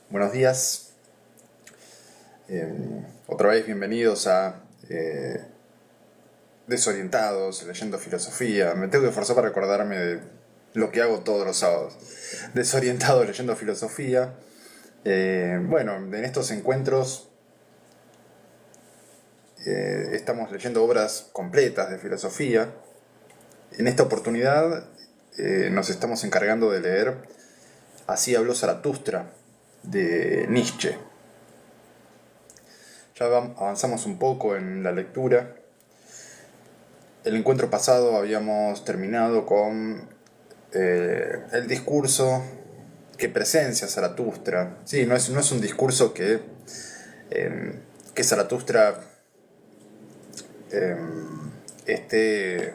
Buenos días. Otra vez bienvenidos a Desorientados, leyendo filosofía. Me tengo que esforzar para recordarme de lo que hago todos los sábados. Desorientados, leyendo filosofía. Bueno, en estos encuentros estamos leyendo obras completas de filosofía. En esta oportunidad nos estamos encargando de leer Así habló Zaratustra, de Nietzsche. Ya avanzamos un poco en la lectura. El encuentro pasado habíamos terminado con el discurso que presencia Zaratustra. Sí, no es un discurso que Zaratustra esté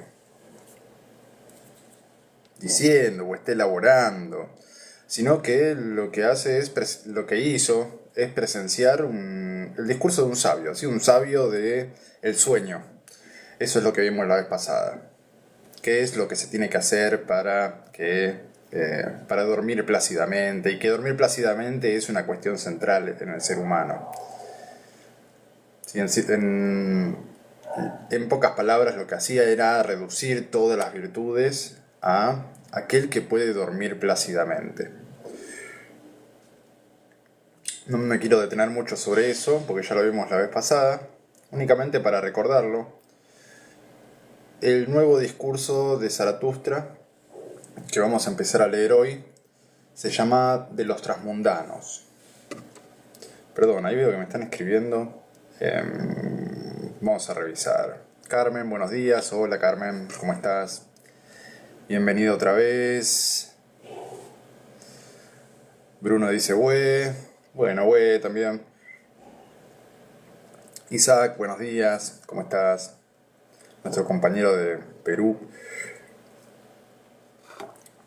diciendo o esté elaborando, sino que lo que hace es lo que hizo es presenciar el discurso de un sabio, ¿sí? Un sabio de el sueño. Eso es lo que vimos la vez pasada. ¿Qué es lo que se tiene que hacer para dormir plácidamente? Y que dormir plácidamente es una cuestión central en el ser humano. ¿Sí? En pocas palabras, lo que hacía era reducir todas las virtudes a aquel que puede dormir plácidamente. No me quiero detener mucho sobre eso, porque ya lo vimos la vez pasada, únicamente para recordarlo. El nuevo discurso de Zaratustra, que vamos a empezar a leer hoy, se llama De los Transmundanos. Perdón, ahí veo que me están escribiendo. Vamos a revisar. Carmen, buenos días. Hola Carmen, ¿cómo estás? Bienvenido otra vez. Bruno dice, bueno, también. Isaac, buenos días, ¿cómo estás? Nuestro compañero de Perú.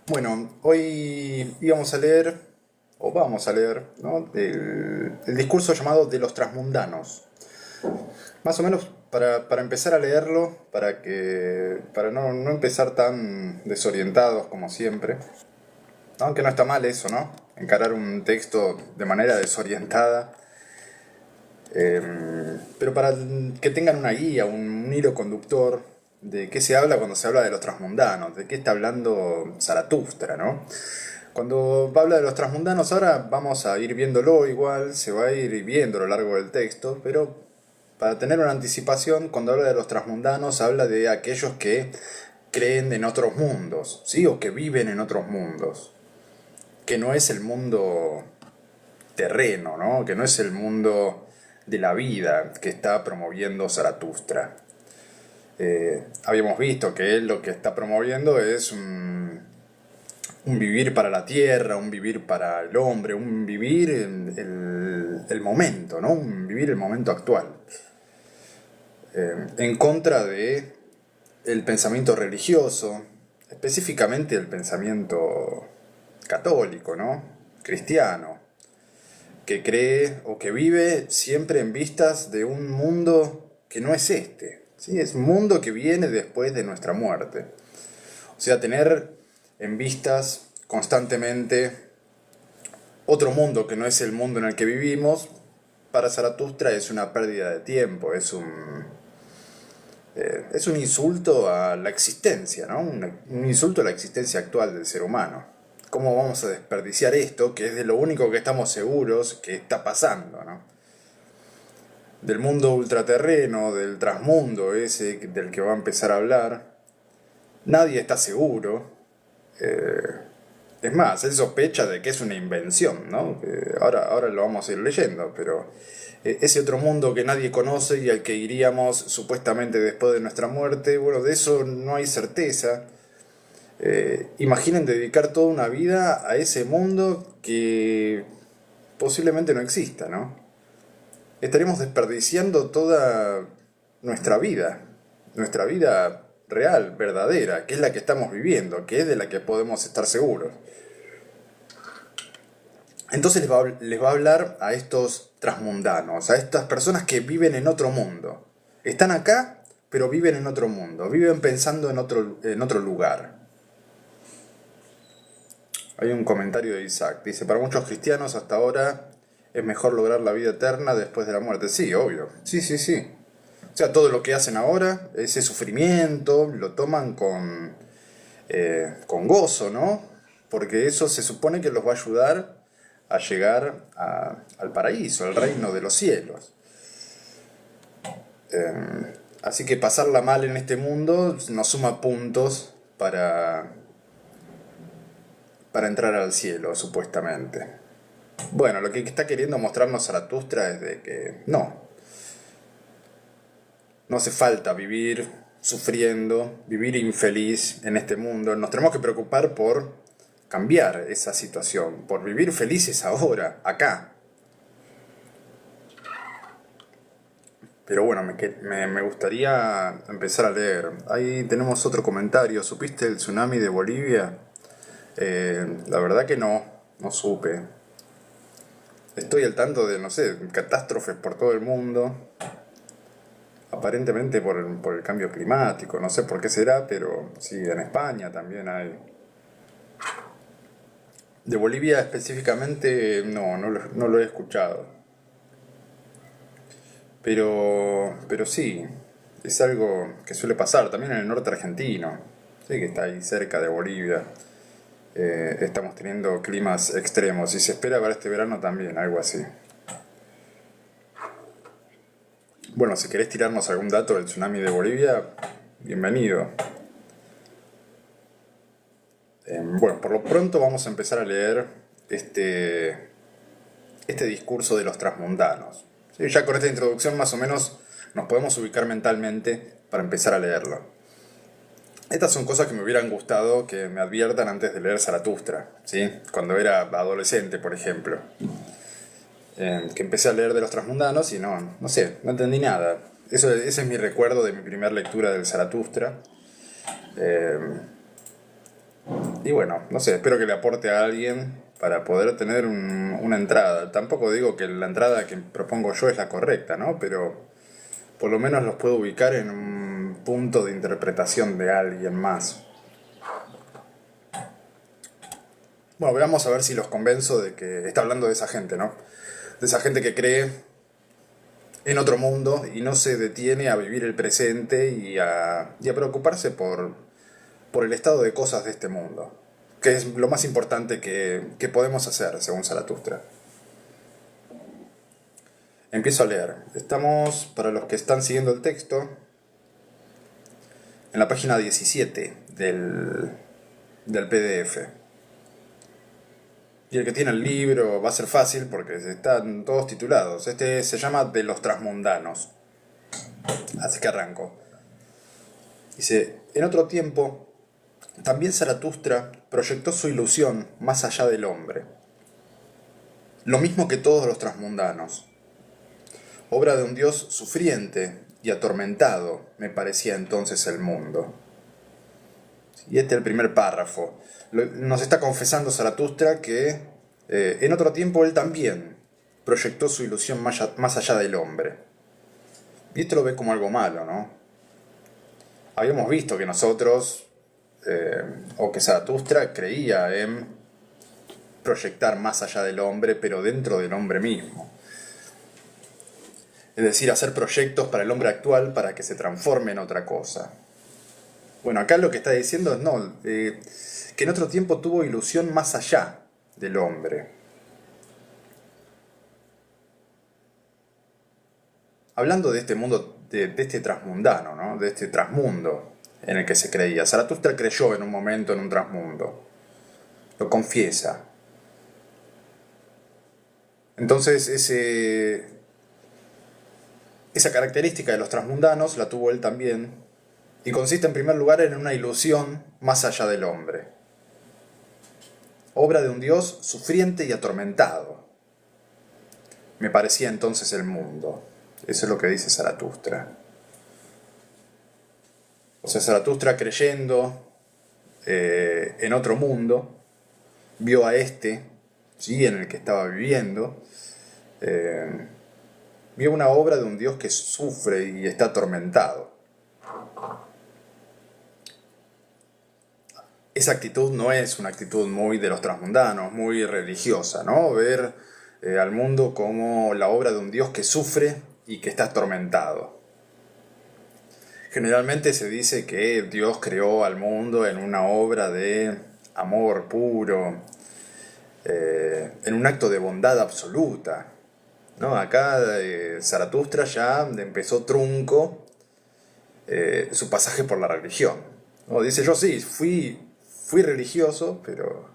Bueno, hoy vamos a leer, ¿no? el discurso llamado De los Transmundanos. Más o menos para empezar a leerlo, para no empezar tan desorientados como siempre. Aunque no está mal eso, ¿no? Encarar un texto de manera desorientada. Pero para que tengan una guía, un hilo conductor de qué se habla cuando se habla de los transmundanos, de qué está hablando Zaratustra, ¿no? Cuando habla de los transmundanos, ahora vamos a ir viéndolo igual, se va a ir viendo a lo largo del texto, pero para tener una anticipación, cuando habla de los transmundanos, habla de aquellos que creen en otros mundos, ¿sí? O que viven en otros mundos, que no es el mundo terreno, ¿no? Que no es el mundo de la vida que está promoviendo Zaratustra. Habíamos visto que él lo que está promoviendo es un vivir para la tierra, un vivir para el hombre, un vivir el momento, ¿no? Un vivir el momento actual. En contra de el pensamiento religioso, específicamente el pensamiento católico, ¿no? Cristiano, que cree o que vive siempre en vistas de un mundo que no es este, ¿sí? Es un mundo que viene después de nuestra muerte. O sea, tener en vistas constantemente otro mundo que no es el mundo en el que vivimos, para Zaratustra es una pérdida de tiempo, es un insulto a la existencia, ¿no? Un insulto a la existencia actual del ser humano. ¿Cómo vamos a desperdiciar esto, que es de lo único que estamos seguros que está pasando, ¿no? Del mundo ultraterreno, del transmundo ese del que va a empezar a hablar, nadie está seguro. Es más, él sospecha de que es una invención, ¿no? Ahora lo vamos a ir leyendo, pero ese otro mundo que nadie conoce y al que iríamos supuestamente después de nuestra muerte, bueno, de eso no hay certeza. Imaginen dedicar toda una vida a ese mundo que posiblemente no exista, ¿no? Estaremos desperdiciando toda nuestra vida real, verdadera, que es la que estamos viviendo, que es de la que podemos estar seguros. Entonces les va a hablar a estos transmundanos, a estas personas que viven en otro mundo. Están acá, pero viven en otro mundo, viven pensando en otro lugar. Hay un comentario de Isaac. Dice, para muchos cristianos hasta ahora es mejor lograr la vida eterna después de la muerte. Sí, obvio. Sí, sí, sí. O sea, todo lo que hacen ahora, ese sufrimiento, lo toman con gozo, ¿no? Porque eso se supone que los va a ayudar a llegar al paraíso, al reino de los cielos. Así que pasarla mal en este mundo nos suma puntos para entrar al cielo, supuestamente. Bueno, lo que está queriendo mostrarnos Zaratustra es de que no hace falta vivir sufriendo, vivir infeliz en este mundo. Nos tenemos que preocupar por cambiar esa situación, por vivir felices ahora, acá. Pero bueno, me gustaría empezar a leer. Ahí tenemos otro comentario. ¿Supiste el tsunami de Bolivia? La verdad que no supe. Estoy al tanto de, no sé, catástrofes por todo el mundo. Aparentemente por el cambio climático, no sé por qué será, pero sí, en España también hay. De Bolivia específicamente no lo he escuchado. Pero sí, es algo que suele pasar también en el norte argentino, sí, que está ahí cerca de Bolivia. Estamos teniendo climas extremos y se espera para este verano también, algo así. Bueno, si querés tirarnos algún dato del tsunami de Bolivia, bienvenido. Bueno, por lo pronto vamos a empezar a leer este discurso de los transmundanos. Sí, ya con esta introducción más o menos nos podemos ubicar mentalmente para empezar a leerlo. Estas son cosas que me hubieran gustado que me adviertan antes de leer Zaratustra, ¿sí? Cuando era adolescente, por ejemplo. Que empecé a leer de los transmundanos y no sé, no entendí nada. Ese es mi recuerdo de mi primera lectura del Zaratustra. Y bueno, no sé, espero que le aporte a alguien para poder tener una entrada. Tampoco digo que la entrada que propongo yo es la correcta, ¿no? Pero por lo menos los puedo ubicar en un punto de interpretación de alguien más. Bueno, veamos a ver si los convenzo de que está hablando de esa gente, ¿no? De esa gente que cree en otro mundo y no se detiene a vivir el presente y a preocuparse por el estado de cosas de este mundo, que es lo más importante que podemos hacer, según Zaratustra. Empiezo a leer. Estamos, para los que están siguiendo el texto, en la página 17 del PDF. Y el que tiene el libro va a ser fácil porque están todos titulados. Este se llama De los Transmundanos. Así que arranco. Dice, en otro tiempo, también Zaratustra proyectó su ilusión más allá del hombre. Lo mismo que todos los transmundanos. Obra de un dios sufriente y atormentado, me parecía entonces el mundo. Y este es el primer párrafo. Nos está confesando Zaratustra que en otro tiempo él también proyectó su ilusión más allá del hombre. Y esto lo ve como algo malo, ¿no? Habíamos visto que nosotros, o que Zaratustra creía en proyectar más allá del hombre, pero dentro del hombre mismo. Es decir, hacer proyectos para el hombre actual para que se transforme en otra cosa. Bueno, acá lo que está diciendo es que en otro tiempo tuvo ilusión más allá del hombre. Hablando de este mundo, de este transmundano, ¿no? De este transmundo en el que se creía. Zaratustra creyó en un momento en un transmundo. Lo confiesa. Entonces esa característica de los transmundanos la tuvo él también, y consiste en primer lugar en una ilusión más allá del hombre. Obra de un dios sufriente y atormentado. Me parecía entonces el mundo. Eso es lo que dice Zaratustra. O sea, Zaratustra creyendo en otro mundo, vio a ¿sí? En el que estaba viviendo, vio una obra de un dios que sufre y está atormentado. esa actitud no es una actitud muy de los transmundanos, muy religiosa, ¿no? Ver al mundo como la obra de un Dios que sufre y que está atormentado. Generalmente se dice que Dios creó al mundo en una obra de amor puro, en un acto de bondad absoluta, ¿no? Acá Zaratustra ya empezó trunco su pasaje por la religión, ¿no? Dice, yo sí, fui religioso, pero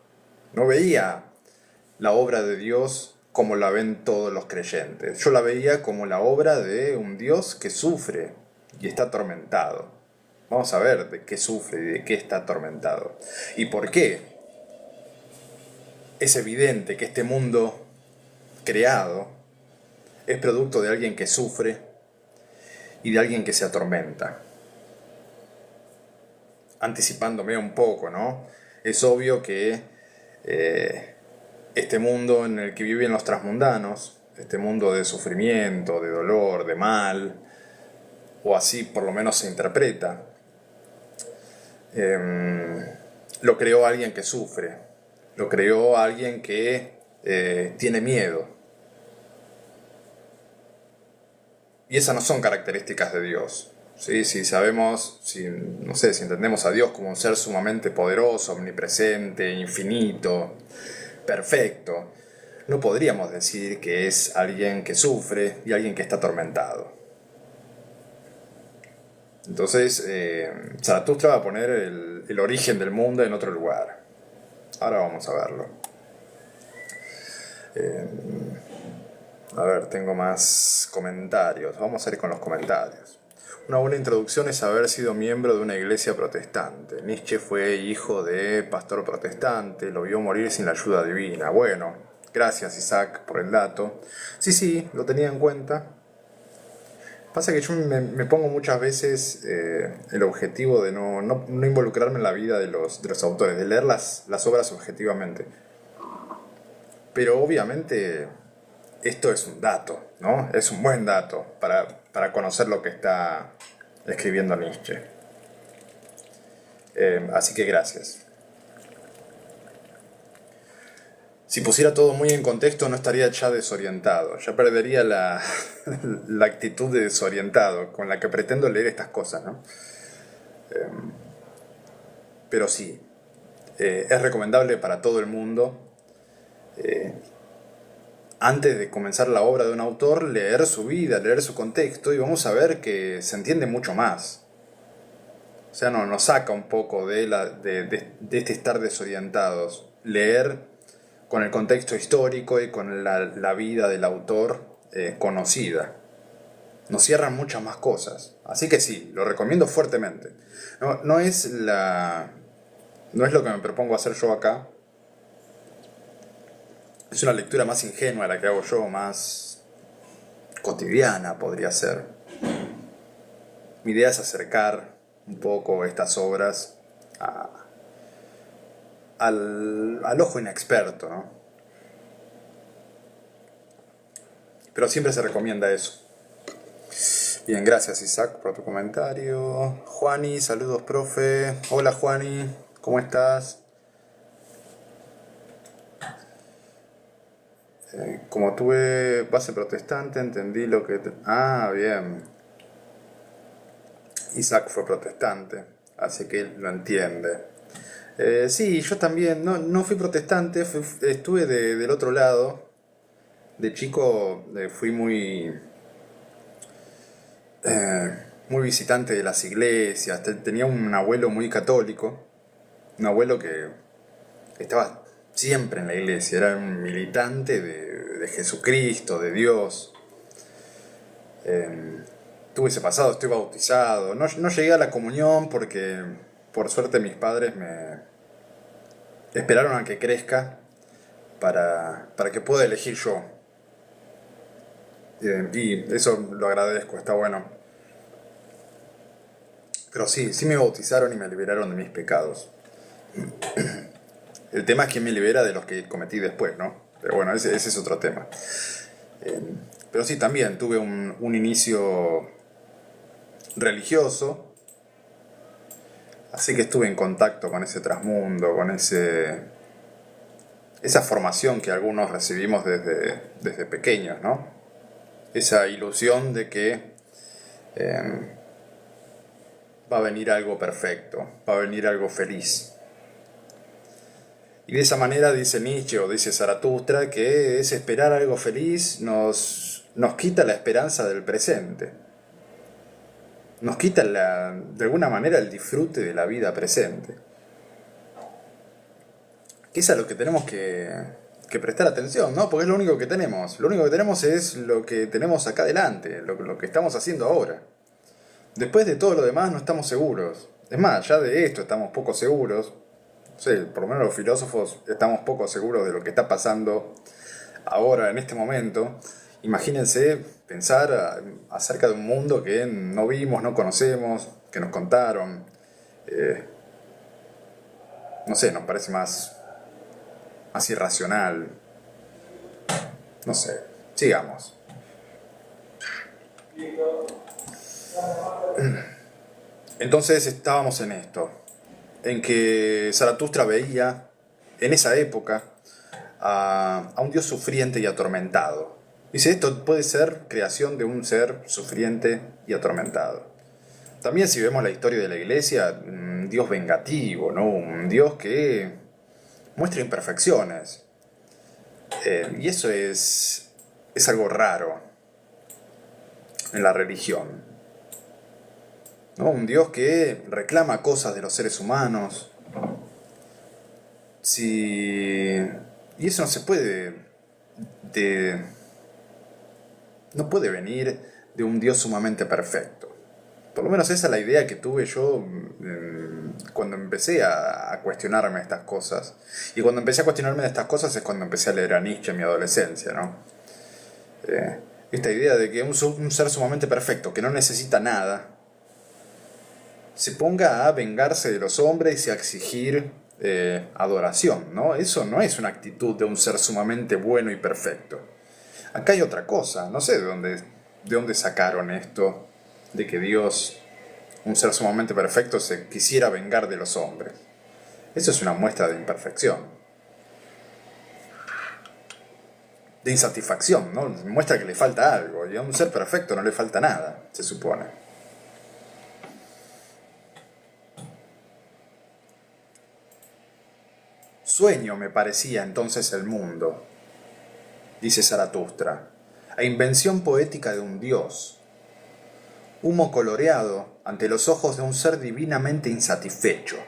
no veía la obra de Dios como la ven todos los creyentes. Yo la veía como la obra de un Dios que sufre y está atormentado. Vamos a ver de qué sufre y de qué está atormentado. ¿Y por qué? Es evidente que este mundo creado es producto de alguien que sufre y de alguien que se atormenta. Anticipándome un poco, ¿no? Es obvio que este mundo en el que viven los transmundanos, este mundo de sufrimiento, de dolor, de mal, o así por lo menos se interpreta, lo creó alguien que sufre, lo creó alguien que tiene miedo. Y esas no son características de Dios. ¿Sí? Si sabemos, no sé, si entendemos a Dios como un ser sumamente poderoso, omnipresente, infinito, perfecto, no podríamos decir que es alguien que sufre y alguien que está atormentado. Entonces, Zaratustra va a poner el origen del mundo en otro lugar. Ahora vamos a verlo. A ver, tengo más comentarios. Vamos a ir con los comentarios. Una buena introducción es haber sido miembro de una iglesia protestante. Nietzsche fue hijo de pastor protestante, lo vio morir sin la ayuda divina. Bueno, gracias Isaac por el dato. Sí, lo tenía en cuenta. Pasa que yo me pongo muchas veces el objetivo de no involucrarme en la vida de los autores, de leer las obras objetivamente. Pero obviamente esto es un dato, ¿no? Es un buen dato para conocer lo que está escribiendo Nietzsche. Así que gracias. Si pusiera todo muy en contexto no estaría ya desorientado, ya perdería la actitud de desorientado con la que pretendo leer estas cosas, ¿no? Pero sí, es recomendable para todo el mundo, antes de comenzar la obra de un autor, leer su vida, leer su contexto, y vamos a ver que se entiende mucho más. O sea, nos saca un poco de este estar desorientados. Leer con el contexto histórico y con la vida del autor conocida. Nos cierran muchas más cosas. Así que sí, lo recomiendo fuertemente. No es lo que me propongo hacer yo acá. Es una lectura más ingenua la que hago yo, más cotidiana podría ser. Mi idea es acercar un poco estas obras al ojo inexperto, ¿no? Pero siempre se recomienda eso. Bien, gracias Isaac por tu comentario. Juani, saludos profe. Hola Juani, ¿cómo estás? Como tuve base protestante, entendí lo que... Ah, bien. Isaac fue protestante, así que lo entiende. Sí, yo también, no fui protestante, estuve del otro lado. De chico fui muy visitante de las iglesias. Tenía un abuelo muy católico, un abuelo que estaba siempre en la iglesia, era un militante de Jesucristo, de Dios. Tuve ese pasado, estoy bautizado. No llegué a la comunión porque por suerte mis padres me esperaron a que crezca para que pueda elegir yo. Y eso lo agradezco, está bueno. Pero sí me bautizaron y me liberaron de mis pecados. El tema es quién me libera de los que cometí después, ¿no? Pero bueno, ese es otro tema. Pero sí, también tuve un inicio religioso. Así que estuve en contacto con ese trasmundo, con esa formación que algunos recibimos desde pequeños, ¿no? Esa ilusión de que va a venir algo perfecto, va a venir algo feliz. Y de esa manera dice Nietzsche o dice Zaratustra que es esperar algo feliz nos quita la esperanza del presente. Nos quita de alguna manera el disfrute de la vida presente. Que es a lo que tenemos que prestar atención, ¿no? Porque es lo único que tenemos. Lo único que tenemos es lo que tenemos acá adelante, lo que estamos haciendo ahora. Después de todo lo demás no estamos seguros. Es más, ya de esto estamos poco seguros. No sé, por lo menos los filósofos estamos poco seguros de lo que está pasando ahora, en este momento. Imagínense pensar acerca de un mundo que no vimos, no conocemos, que nos contaron. No sé, nos parece más irracional. No sé, sigamos. Entonces estábamos en esto, en que Zaratustra veía en esa época a un dios sufriente y atormentado. Dice, esto puede ser creación de un ser sufriente y atormentado. También si vemos la historia de la iglesia, un dios vengativo, ¿no? Un dios que muestra imperfecciones. Y eso es algo raro en la religión, ¿no? Un dios que reclama cosas de los seres humanos. Y eso no se puede no puede venir de un Dios sumamente perfecto. Por lo menos esa es la idea que tuve yo cuando empecé a cuestionarme estas cosas. Y cuando empecé a cuestionarme estas cosas es cuando empecé a leer a Nietzsche en mi adolescencia, ¿no? Esta idea de que un ser sumamente perfecto, que no necesita nada, se ponga a vengarse de los hombres y a exigir adoración, ¿no? Eso no es una actitud de un ser sumamente bueno y perfecto. Acá hay otra cosa, no sé de dónde sacaron esto de que Dios, un ser sumamente perfecto, se quisiera vengar de los hombres. Eso es una muestra de imperfección, de insatisfacción, ¿no? Muestra que le falta algo, y a un ser perfecto no le falta nada, se supone. Sueño me parecía entonces el mundo, dice Zaratustra, a invención poética de un dios, humo coloreado ante los ojos de un ser divinamente insatisfecho.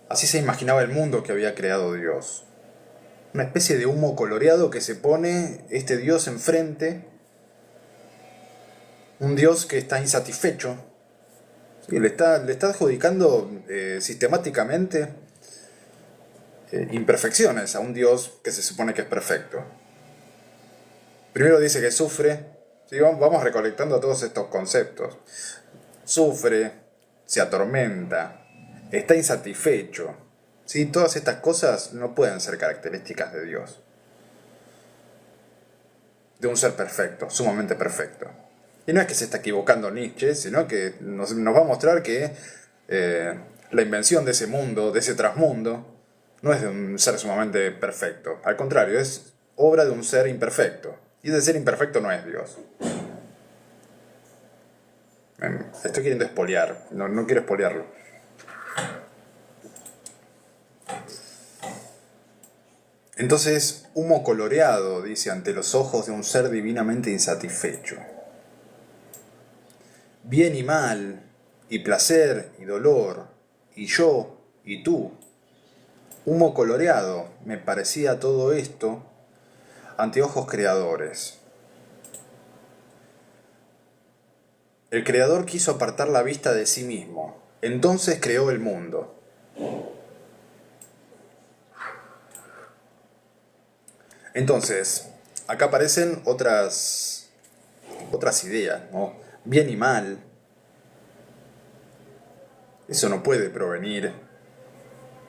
Así se imaginaba el mundo que había creado Dios. Una especie de humo coloreado que se pone este Dios enfrente, un Dios que está insatisfecho, y le está adjudicando sistemáticamente imperfecciones a un Dios que se supone que es perfecto. Primero dice que sufre, ¿sí? Vamos recolectando todos estos conceptos. Sufre, se atormenta, está insatisfecho. ¿Sí? Todas estas cosas no pueden ser características de Dios. De un ser perfecto, sumamente perfecto. Y no es que se está equivocando Nietzsche, sino que nos va a mostrar que la invención de ese mundo, de ese trasmundo, no es de un ser sumamente perfecto. Al contrario, es obra de un ser imperfecto. Y ese ser imperfecto no es Dios. Estoy queriendo espolear, no quiero espolearlo. Entonces, humo coloreado, dice, ante los ojos de un ser divinamente insatisfecho. Bien y mal, y placer y dolor, y yo y tú. Humo coloreado, me parecía todo esto ante ojos creadores. El creador quiso apartar la vista de sí mismo, entonces creó el mundo. Entonces, acá aparecen otras ideas, ¿no? Bien y mal. Eso no puede provenir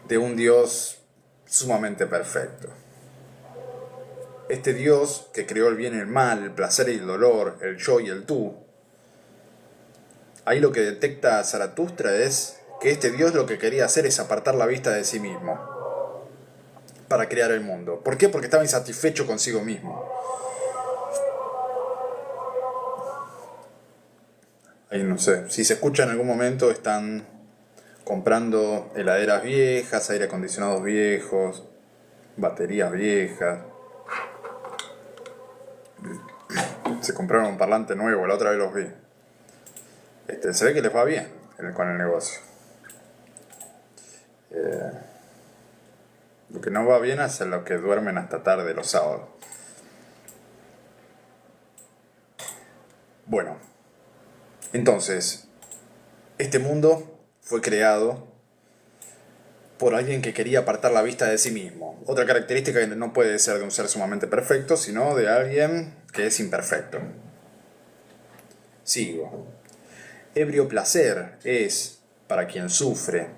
de un Dios sumamente perfecto. Este Dios que creó el bien y el mal, el placer y el dolor, el yo y el tú, Ahí lo que detecta Zaratustra es que este Dios lo que quería hacer es apartar la vista de sí mismo para crear el mundo. ¿Por qué? Porque estaba insatisfecho consigo mismo. Ahí no sé, si se escucha en algún momento están comprando heladeras viejas, aire acondicionados viejos, baterías viejas. Se compraron un parlante nuevo, la otra vez los vi. Se ve que les va bien con el negocio. Lo que no va bien es los que duermen hasta tarde los sábados. Bueno, entonces, este mundo fue creado por alguien que quería apartar la vista de sí mismo. Otra característica que no puede ser de un ser sumamente perfecto, sino de alguien que es imperfecto. Sigo. Ebrio placer es, para quien sufre,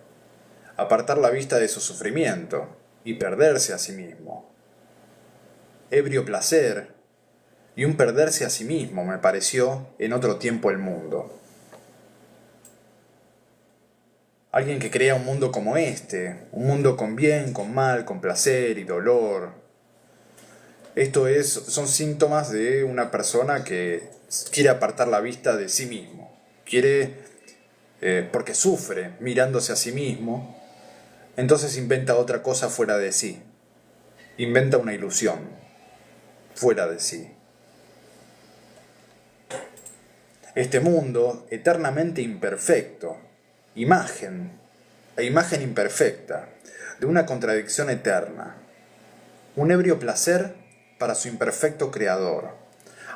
apartar la vista de su sufrimiento y perderse a sí mismo. Ebrio placer y un perderse a sí mismo me pareció en otro tiempo el mundo. Alguien que crea un mundo como este, un mundo con bien, con mal, con placer y dolor. Son síntomas de una persona que quiere apartar la vista de sí mismo. Porque sufre mirándose a sí mismo, entonces inventa otra cosa fuera de sí. Inventa una ilusión fuera de sí. Este mundo, eternamente imperfecto, imagen imperfecta, de una contradicción eterna, un ebrio placer para su imperfecto creador.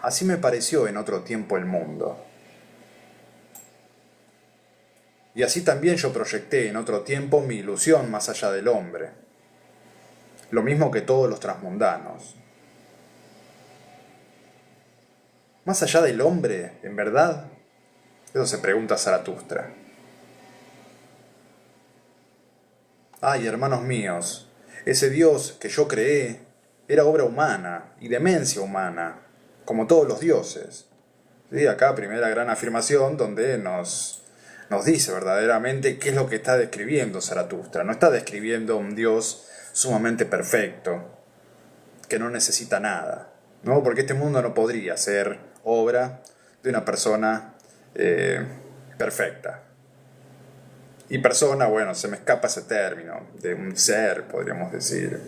Así me pareció en otro tiempo el mundo. Y así también yo proyecté en otro tiempo mi ilusión más allá del hombre. Lo mismo que todos los transmundanos. ¿Más allá del hombre, en verdad? Eso se pregunta Zaratustra. Ay, hermanos míos, ese Dios que yo creé era obra humana y demencia humana, como todos los dioses. ¿Sí? Acá primera gran afirmación donde nos dice verdaderamente qué es lo que está describiendo Zaratustra. No está describiendo un Dios sumamente perfecto, que no necesita nada, ¿no? Porque este mundo no podría ser obra de una persona perfecta. Y persona, bueno, se me escapa ese término, de un ser, podríamos decir.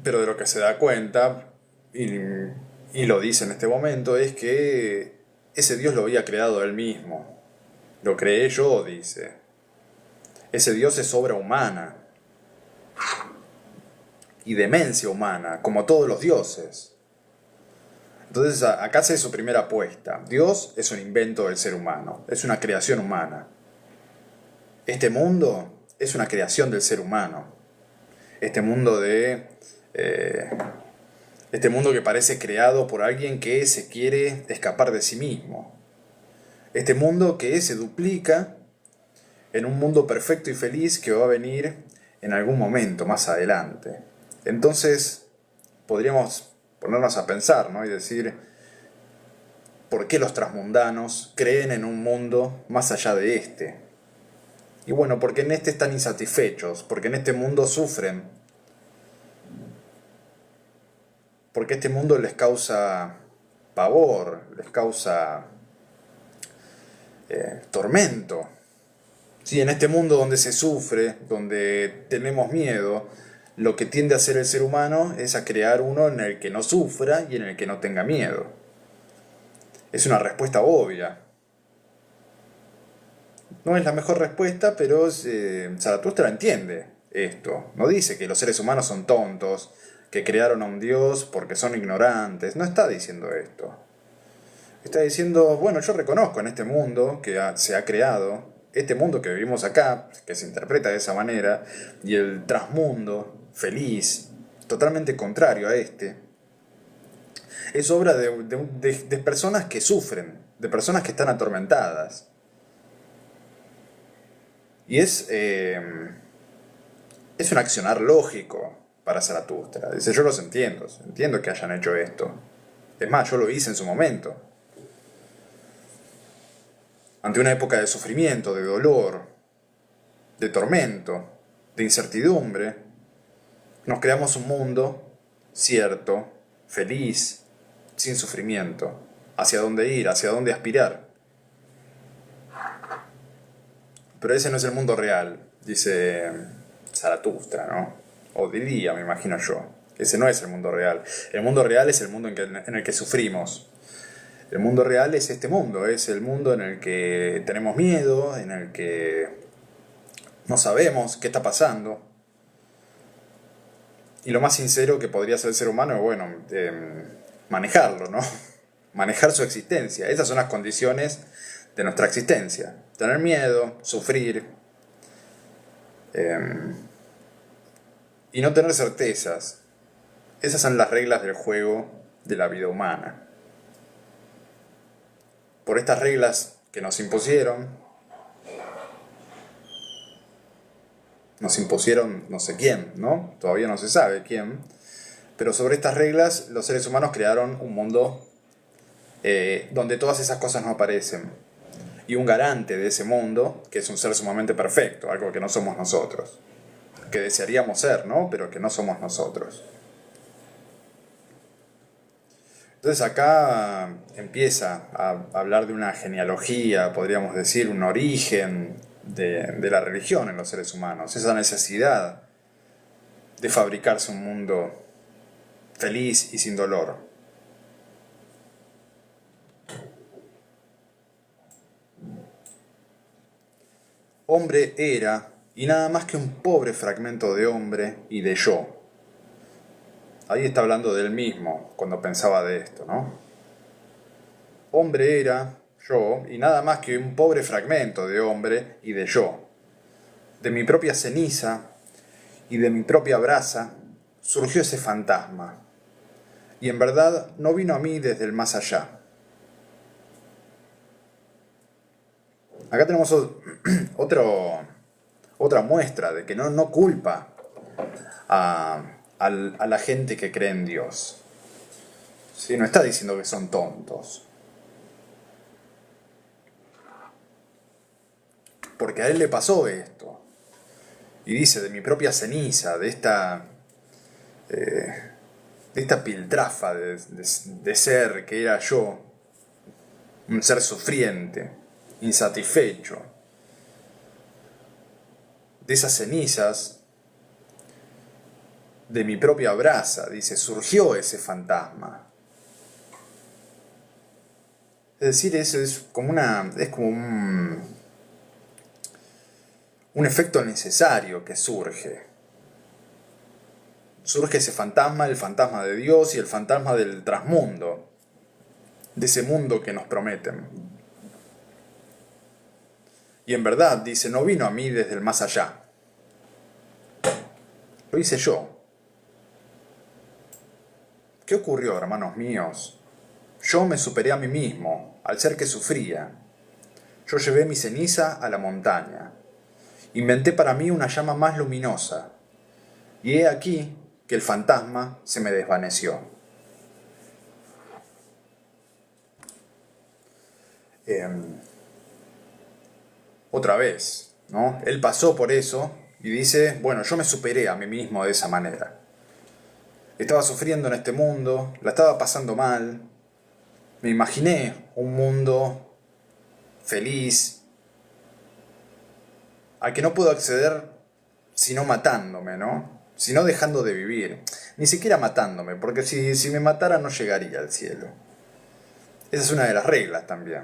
Pero de lo que se da cuenta, y lo dice en este momento, es que ese Dios lo había creado él mismo. Lo creé yo, dice. Ese Dios es obra humana y demencia humana, como todos los dioses. Entonces acá hace su primera apuesta. Dios es un invento del ser humano, es una creación humana. Este mundo es una creación del ser humano. Este mundo este mundo que parece creado por alguien que se quiere escapar de sí mismo. Este mundo que se duplica en un mundo perfecto y feliz que va a venir en algún momento más adelante. Entonces podríamos ponernos a pensar, ¿no? Y decir, ¿por qué los transmundanos creen en un mundo más allá de este? Y bueno, porque en este están insatisfechos, porque en este mundo sufren, porque este mundo les causa pavor, les causa tormento. Sí, en este mundo donde se sufre, donde tenemos miedo, lo que tiende a hacer el ser humano es a crear uno en el que no sufra y en el que no tenga miedo. Es una respuesta obvia. No es la mejor respuesta, pero Zaratustra entiende esto. No dice que los seres humanos son tontos, que crearon a un Dios porque son ignorantes. No está diciendo esto. Está diciendo, bueno, yo reconozco en este mundo que se ha creado, este mundo que vivimos acá, que se interpreta de esa manera, y el trasmundo, feliz, totalmente contrario a este, es obra de personas que sufren, de personas que están atormentadas. Y es un accionar lógico para Zaratustra. Dice, yo los entiendo que hayan hecho esto. Es más, yo lo hice en su momento. Ante una época de sufrimiento, de dolor, de tormento, de incertidumbre, nos creamos un mundo cierto, feliz, sin sufrimiento, hacia dónde ir, hacia dónde aspirar. Pero ese no es el mundo real, dice Zaratustra, ¿no? O diría, me imagino yo. Ese no es el mundo real. El mundo real es el mundo en el que sufrimos. El mundo real es este mundo, es el mundo en el que tenemos miedo, en el que no sabemos qué está pasando. Y lo más sincero que podría ser el ser humano es, bueno, manejarlo, ¿no? Manejar su existencia. Esas son las condiciones de nuestra existencia. Tener miedo, sufrir, y no tener certezas. Esas son las reglas del juego de la vida humana. Por estas reglas que nos impusieron no sé quién, ¿no? Todavía no se sabe quién. Pero sobre estas reglas los seres humanos crearon un mundo donde todas esas cosas no aparecen. Y un garante de ese mundo, que es un ser sumamente perfecto, algo que no somos nosotros. Que desearíamos ser, ¿no? Pero que no somos nosotros. Entonces acá empieza a hablar de una genealogía, podríamos decir, un origen de la religión en los seres humanos. Esa necesidad de fabricarse un mundo feliz y sin dolor. Hombre era, y nada más que un pobre fragmento de hombre y de yo. Ahí está hablando del mismo cuando pensaba de esto, ¿no? Hombre era, yo, y nada más que un pobre fragmento de hombre y de yo. De mi propia ceniza y de mi propia brasa surgió ese fantasma. Y en verdad no vino a mí desde el más allá. Acá tenemos otra muestra de que no culpa a la gente que cree en Dios. ¿Sí? No está diciendo que son tontos. Porque a él le pasó esto. Y dice, de mi propia ceniza, de esta piltrafa de ser que era yo, un ser sufriente, insatisfecho. De esas cenizas, de mi propia brasa, dice, surgió ese fantasma. Es decir, eso es como un efecto necesario que surge. Surge ese fantasma, el fantasma de Dios y el fantasma del trasmundo, de ese mundo que nos prometen. Y en verdad, dice, no vino a mí desde el más allá. Lo hice yo. ¿Qué ocurrió, hermanos míos? Yo me superé a mí mismo, al ser que sufría. Yo llevé mi ceniza a la montaña. Inventé para mí una llama más luminosa. Y he aquí que el fantasma se me desvaneció. Otra vez, ¿no? Él pasó por eso y dice, bueno, yo me superé a mí mismo de esa manera. Estaba sufriendo en este mundo, la estaba pasando mal. Me imaginé un mundo feliz al que no puedo acceder sino matándome, ¿no? Sino dejando de vivir. Ni siquiera matándome, porque si me matara no llegaría al cielo. Esa es una de las reglas también.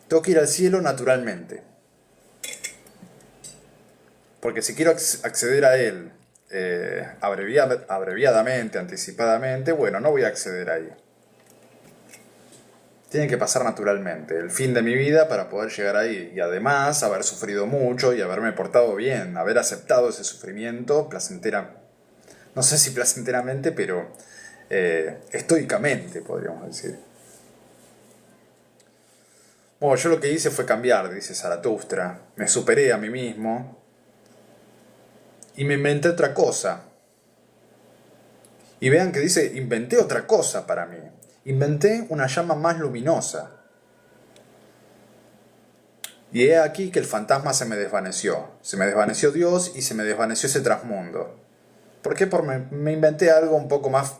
Tengo que ir al cielo naturalmente. Porque si quiero acceder a él abreviadamente, anticipadamente, bueno, no voy a acceder ahí. Tiene que pasar naturalmente, el fin de mi vida para poder llegar ahí. Y además haber sufrido mucho y haberme portado bien, haber aceptado ese sufrimiento no sé si placenteramente, pero estoicamente, podríamos decir. Bueno, yo lo que hice fue cambiar, dice Zaratustra. Me superé a mí mismo y me inventé otra cosa. Y vean que dice, inventé otra cosa para mí. Inventé una llama más luminosa. Y he aquí que el fantasma se me desvaneció. Se me desvaneció Dios y se me desvaneció ese trasmundo. ¿Por qué? Porque me inventé algo un poco más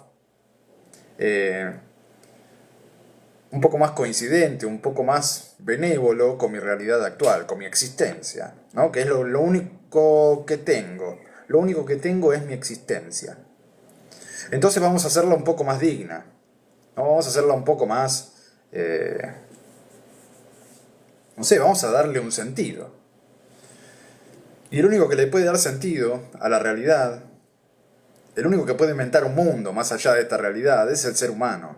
coincidente, un poco más benévolo con mi realidad actual, con mi existencia, ¿no? Que es lo único que tengo. Lo único que tengo es mi existencia. Entonces vamos a hacerla un poco más digna, ¿no? Vamos a hacerla un poco más, no sé, vamos a darle un sentido. Y el único que le puede dar sentido a la realidad, el único que puede inventar un mundo más allá de esta realidad, es el ser humano.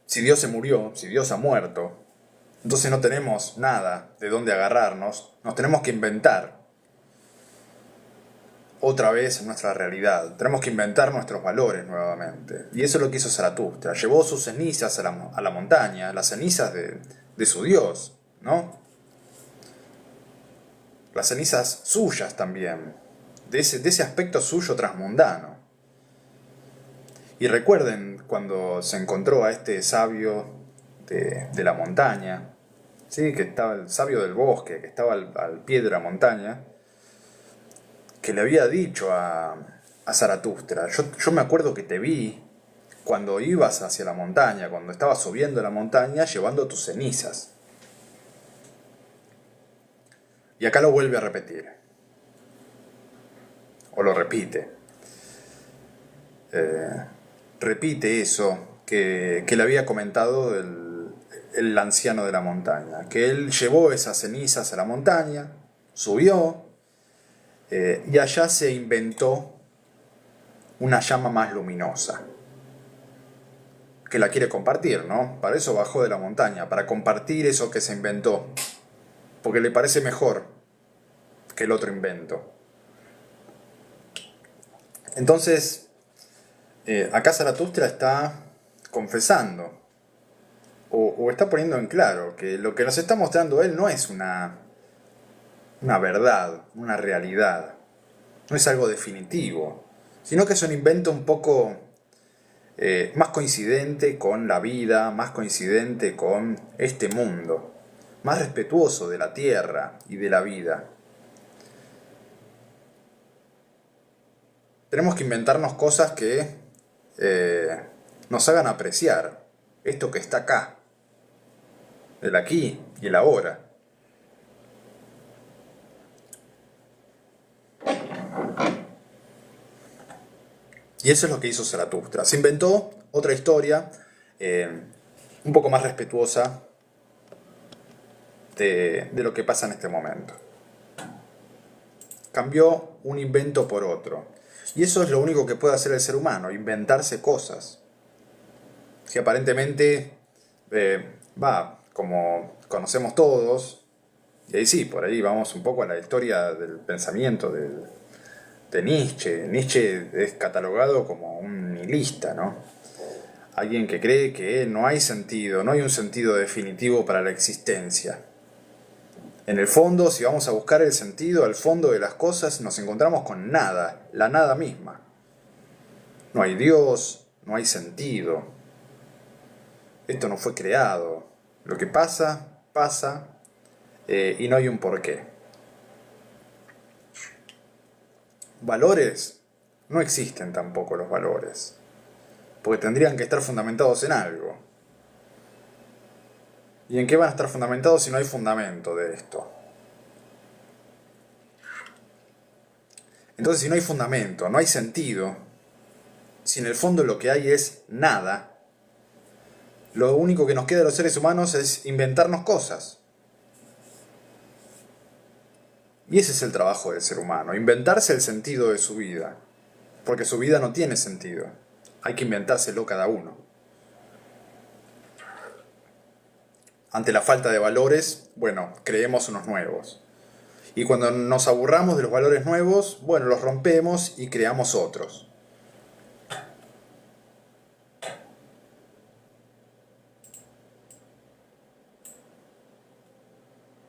Si Dios se murió, si Dios ha muerto, entonces no tenemos nada de dónde agarrarnos, nos tenemos que inventar otra vez nuestra realidad, tenemos que inventar nuestros valores nuevamente. Y eso es lo que hizo Zaratustra, llevó sus cenizas a la montaña, las cenizas de su Dios, ¿no? Las cenizas suyas también, de ese aspecto suyo transmundano. Y recuerden cuando se encontró a este sabio de la montaña, ¿sí? Que estaba el sabio del bosque, que estaba al pie de la montaña, que le había dicho a Zaratustra, yo me acuerdo que te vi cuando ibas hacia la montaña, cuando estabas subiendo la montaña llevando tus cenizas. Y acá lo vuelve a repetir, o lo repite. Repite eso que le había comentado el anciano de la montaña, que él llevó esas cenizas a la montaña, subió, y allá se inventó una llama más luminosa, que la quiere compartir, ¿no? Para eso bajó de la montaña, para compartir eso que se inventó, porque le parece mejor que el otro invento. Entonces, acá Zaratustra está confesando, o está poniendo en claro, que lo que nos está mostrando él no es una verdad, una realidad, no es algo definitivo, sino que es un invento un poco más coincidente con la vida, más coincidente con este mundo, más respetuoso de la tierra y de la vida. Tenemos que inventarnos cosas que nos hagan apreciar esto que está acá, el aquí y el ahora. Y eso es lo que hizo Zaratustra. Se inventó otra historia un poco más respetuosa de lo que pasa en este momento. Cambió un invento por otro. Y eso es lo único que puede hacer el ser humano, inventarse cosas. Que aparentemente como conocemos todos, y ahí sí, por ahí vamos un poco a la historia del pensamiento de Nietzsche. Nietzsche es catalogado como un nihilista, ¿no? Alguien que cree que no hay sentido, no hay un sentido definitivo para la existencia. En el fondo, si vamos a buscar el sentido al fondo de las cosas, nos encontramos con nada, la nada misma. No hay Dios, no hay sentido. Esto no fue creado. Lo que pasa, pasa, y no hay un porqué. Valores, no existen tampoco los valores, porque tendrían que estar fundamentados en algo. ¿Y en qué van a estar fundamentados si no hay fundamento de esto? Entonces, si no hay fundamento, no hay sentido, si en el fondo lo que hay es nada, lo único que nos queda a los seres humanos es inventarnos cosas. Y ese es el trabajo del ser humano, inventarse el sentido de su vida, porque su vida no tiene sentido, hay que inventárselo cada uno. Ante la falta de valores, bueno, creemos unos nuevos. Y cuando nos aburramos de los valores nuevos, bueno, los rompemos y creamos otros.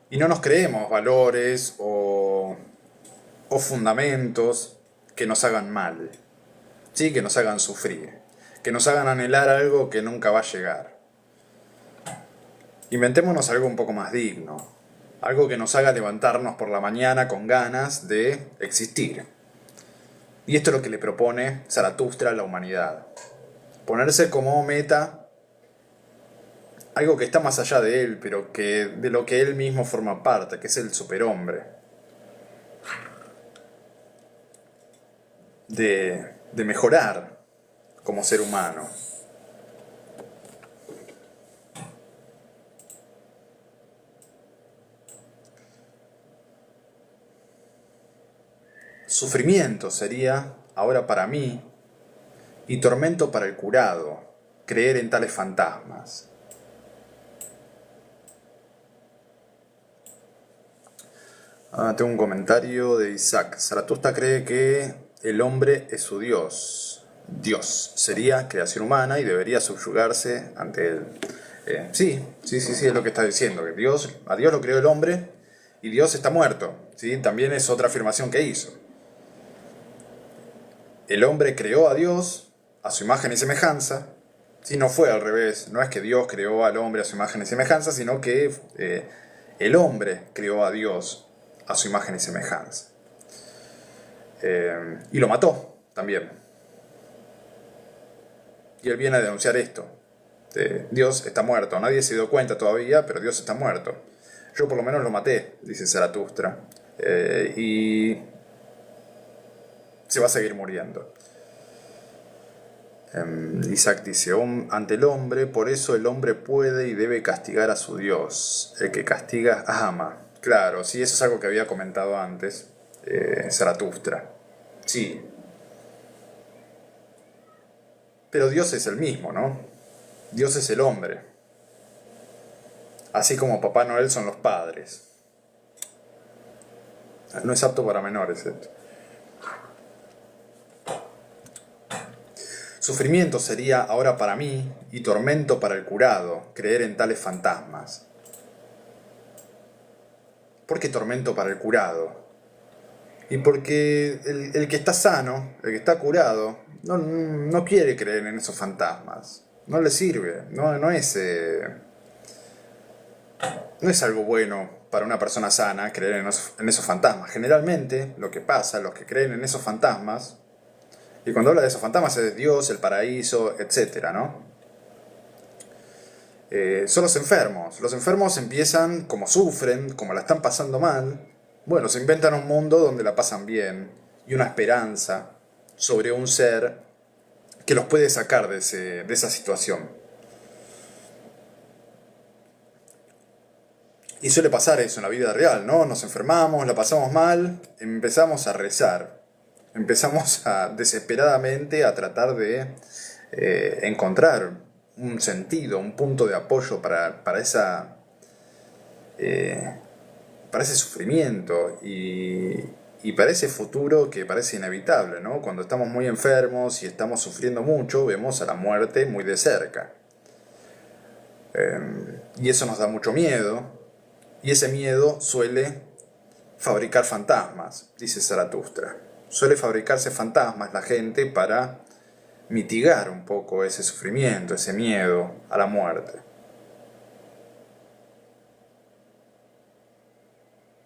Y no nos creemos valores o fundamentos que nos hagan mal, ¿sí? Que nos hagan sufrir, que nos hagan anhelar algo que nunca va a llegar. Inventémonos algo un poco más digno, algo que nos haga levantarnos por la mañana con ganas de existir. Y esto es lo que le propone Zaratustra a la humanidad. Ponerse como meta algo que está más allá de él, pero que de lo que él mismo forma parte, que es el superhombre. De mejorar como ser humano. Sufrimiento sería, ahora para mí, y tormento para el curado, creer en tales fantasmas. Tengo un comentario de Isaac. Zaratustra cree que el hombre es su Dios. Dios sería creación humana y debería subyugarse ante él. Sí, es lo que está diciendo. Que a Dios lo creó el hombre y Dios está muerto. ¿Sí? También es otra afirmación que hizo. El hombre creó a Dios a su imagen y semejanza. Sí, no fue al revés. No es que Dios creó al hombre a su imagen y semejanza, sino que el hombre creó a Dios a su imagen y semejanza. Y lo mató también. Y él viene a denunciar esto. Dios está muerto. Nadie se dio cuenta todavía, pero Dios está muerto. Yo por lo menos lo maté, dice Zaratustra. Y se va a seguir muriendo. Isaac dice, ante el hombre, por eso el hombre puede y debe castigar a su Dios. El que castiga ama. Claro, sí, eso es algo que había comentado antes Zaratustra. Sí. Pero Dios es el mismo, ¿no? Dios es el hombre. Así como Papá Noel son los padres. No es apto para menores esto. Sufrimiento sería ahora para mí y tormento para el curado creer en tales fantasmas. ¿Por qué tormento para el curado? Y porque el que está sano, el que está curado, no quiere creer en esos fantasmas. No le sirve. No es algo bueno para una persona sana creer en esos fantasmas. Generalmente lo que pasa, los que creen en esos fantasmas, y cuando habla de esos fantasmas es Dios, el paraíso, etc., ¿no? Son los enfermos. Los enfermos empiezan, como sufren, como la están pasando mal, bueno, se inventan un mundo donde la pasan bien y una esperanza sobre un ser que los puede sacar de esa situación. Y suele pasar eso en la vida real, ¿no? Nos enfermamos, la pasamos mal, empezamos a rezar. Empezamos desesperadamente a tratar de encontrar un sentido, un punto de apoyo para ese sufrimiento y para ese futuro que parece inevitable, ¿no? Cuando estamos muy enfermos y estamos sufriendo mucho, vemos a la muerte muy de cerca. Y eso nos da mucho miedo, y ese miedo suele fabricar fantasmas, dice Zaratustra. Suele fabricarse fantasmas la gente para mitigar un poco ese sufrimiento, ese miedo a la muerte.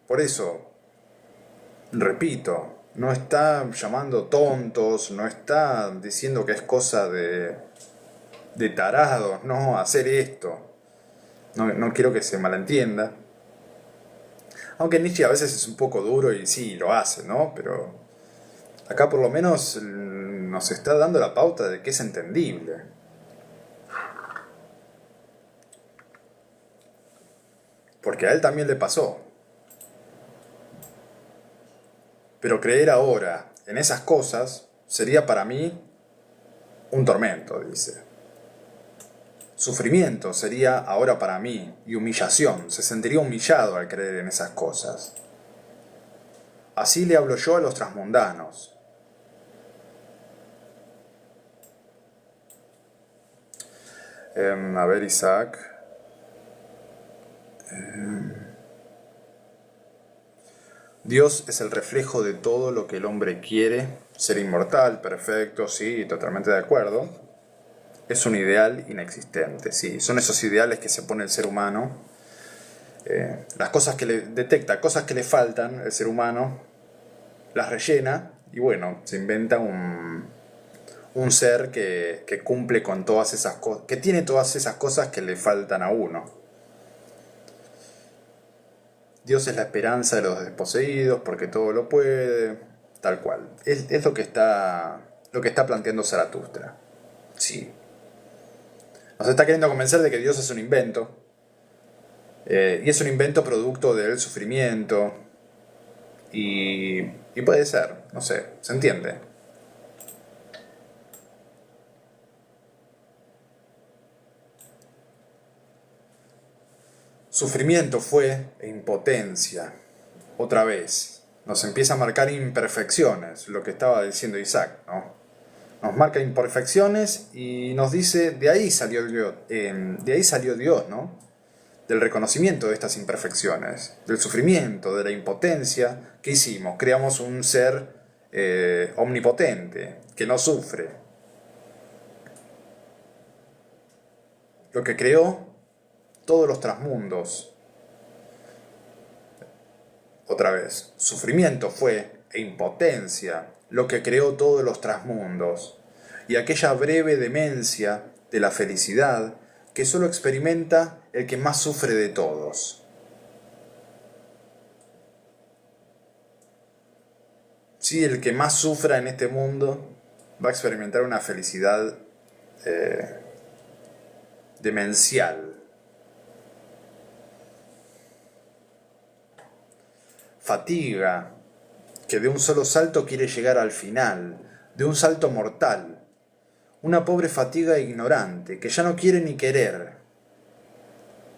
Por eso, repito, no está llamando tontos, no está diciendo que es cosa de tarados, no, hacer esto. No quiero que se malentienda. Aunque Nietzsche a veces es un poco duro y sí, lo hace, ¿no? Pero acá por lo menos nos está dando la pauta de que es entendible. Porque a él también le pasó. Pero creer ahora en esas cosas sería para mí un tormento, dice. Sufrimiento sería ahora para mí y humillación. Se sentiría humillado al creer en esas cosas. Así le hablo yo a los transmundanos. A ver, Isaac. Dios es el reflejo de todo lo que el hombre quiere, ser inmortal, perfecto, sí, totalmente de acuerdo. Es un ideal inexistente, sí, son esos ideales que se pone el ser humano, las cosas que le detecta, cosas que le faltan, el ser humano las rellena y bueno, se inventa un ser que cumple con todas esas cosas, que tiene todas esas cosas que le faltan a uno. Dios es la esperanza de los desposeídos porque todo lo puede, tal cual. Es lo que está planteando Zaratustra. Sí. Nos está queriendo convencer de que Dios es un invento. Y es un invento producto del sufrimiento. Y puede ser, no sé, se entiende. Sufrimiento fue e impotencia. Otra vez. Nos empieza a marcar imperfecciones, lo que estaba diciendo Isaac, ¿no? Nos marca imperfecciones y nos dice, de ahí salió Dios, ¿no? Del reconocimiento de estas imperfecciones, del sufrimiento, de la impotencia. ¿Qué hicimos? Creamos un ser omnipotente, que no sufre. Lo que creó todos los transmundos. Otra vez, sufrimiento fue e impotencia lo que creó todos los transmundos, y aquella breve demencia de la felicidad que solo experimenta el que más sufre de todos. Sí, el que más sufra en este mundo va a experimentar una felicidad demencial. Fatiga, que de un solo salto quiere llegar al final, de un salto mortal. Una pobre fatiga ignorante, que ya no quiere ni querer.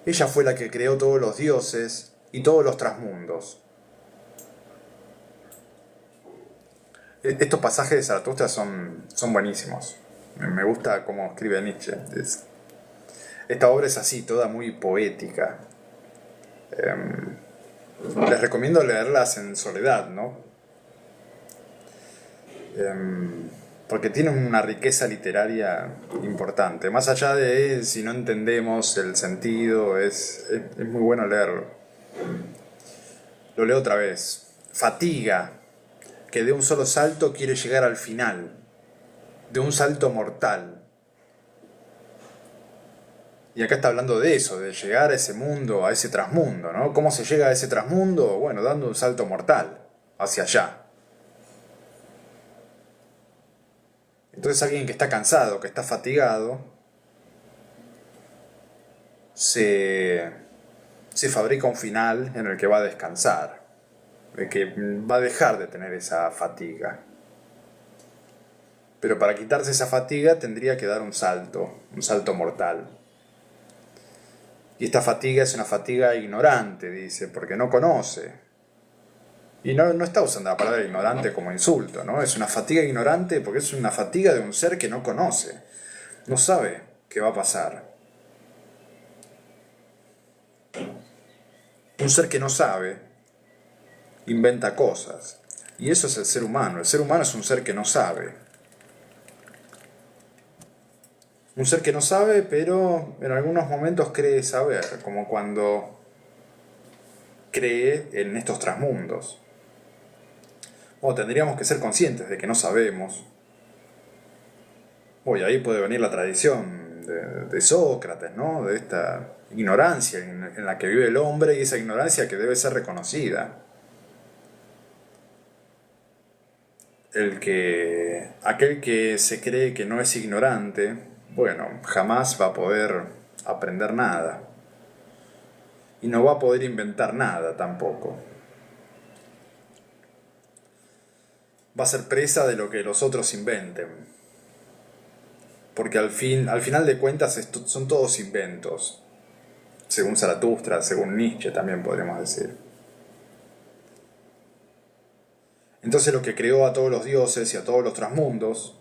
Ella fue la que creó todos los dioses y todos los transmundos. Estos pasajes de Zaratustra son buenísimos. Me gusta cómo escribe Nietzsche. Esta obra es así, toda muy poética. Les recomiendo leerlas en soledad, ¿no? Porque tienen una riqueza literaria importante. Más allá de si no entendemos el sentido, es muy bueno leerlo. Lo leo otra vez. Fatiga, que de un solo salto quiere llegar al final, de un salto mortal. Y acá está hablando de eso, de llegar a ese mundo, a ese trasmundo, ¿no? ¿Cómo se llega a ese trasmundo? Bueno, dando un salto mortal hacia allá. Entonces alguien que está cansado, que está fatigado, se fabrica un final en el que va a descansar, en que va a dejar de tener esa fatiga. Pero para quitarse esa fatiga tendría que dar un salto mortal. Y esta fatiga es una fatiga ignorante, dice, porque no conoce. Y no está usando la palabra ignorante como insulto, ¿no? Es una fatiga ignorante porque es una fatiga de un ser que no conoce. No sabe qué va a pasar. Un ser que no sabe inventa cosas. Y eso es el ser humano. El ser humano es un ser que no sabe. Un ser que no sabe, pero en algunos momentos cree saber, como cuando cree en estos transmundos. Bueno, tendríamos que ser conscientes de que no sabemos. Y ahí puede venir la tradición de Sócrates, ¿no? De esta ignorancia en la que vive el hombre y esa ignorancia que debe ser reconocida. Aquel que se cree que no es ignorante, bueno, jamás va a poder aprender nada. Y no va a poder inventar nada tampoco. Va a ser presa de lo que los otros inventen. Porque al final de cuentas son todos inventos. Según Zaratustra, según Nietzsche también podríamos decir. Entonces lo que creó a todos los dioses y a todos los transmundos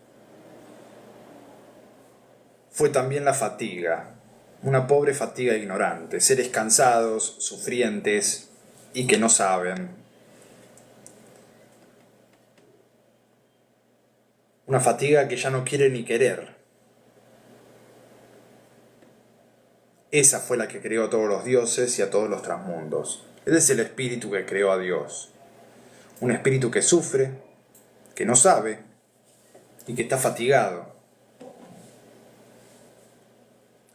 fue también la fatiga, una pobre fatiga ignorante, seres cansados, sufrientes y que no saben. una fatiga que ya no quiere ni querer. Esa fue la que creó a todos los dioses y a todos los transmundos. Él es el espíritu que creó a Dios. Un espíritu que sufre, que no sabe y que está fatigado.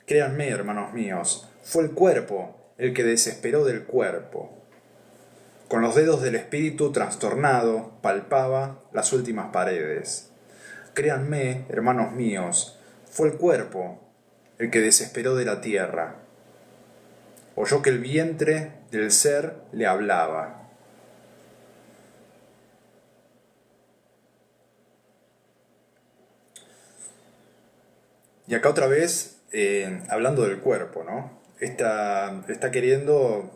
Créanme, hermanos míos, fue el cuerpo el que desesperó del cuerpo. Con los dedos del espíritu trastornado palpaba las últimas paredes. Créanme, hermanos míos, fue el cuerpo el que desesperó de la tierra. Oyó que el vientre del ser le hablaba. Y acá otra vez, hablando del cuerpo, ¿no? Está queriendo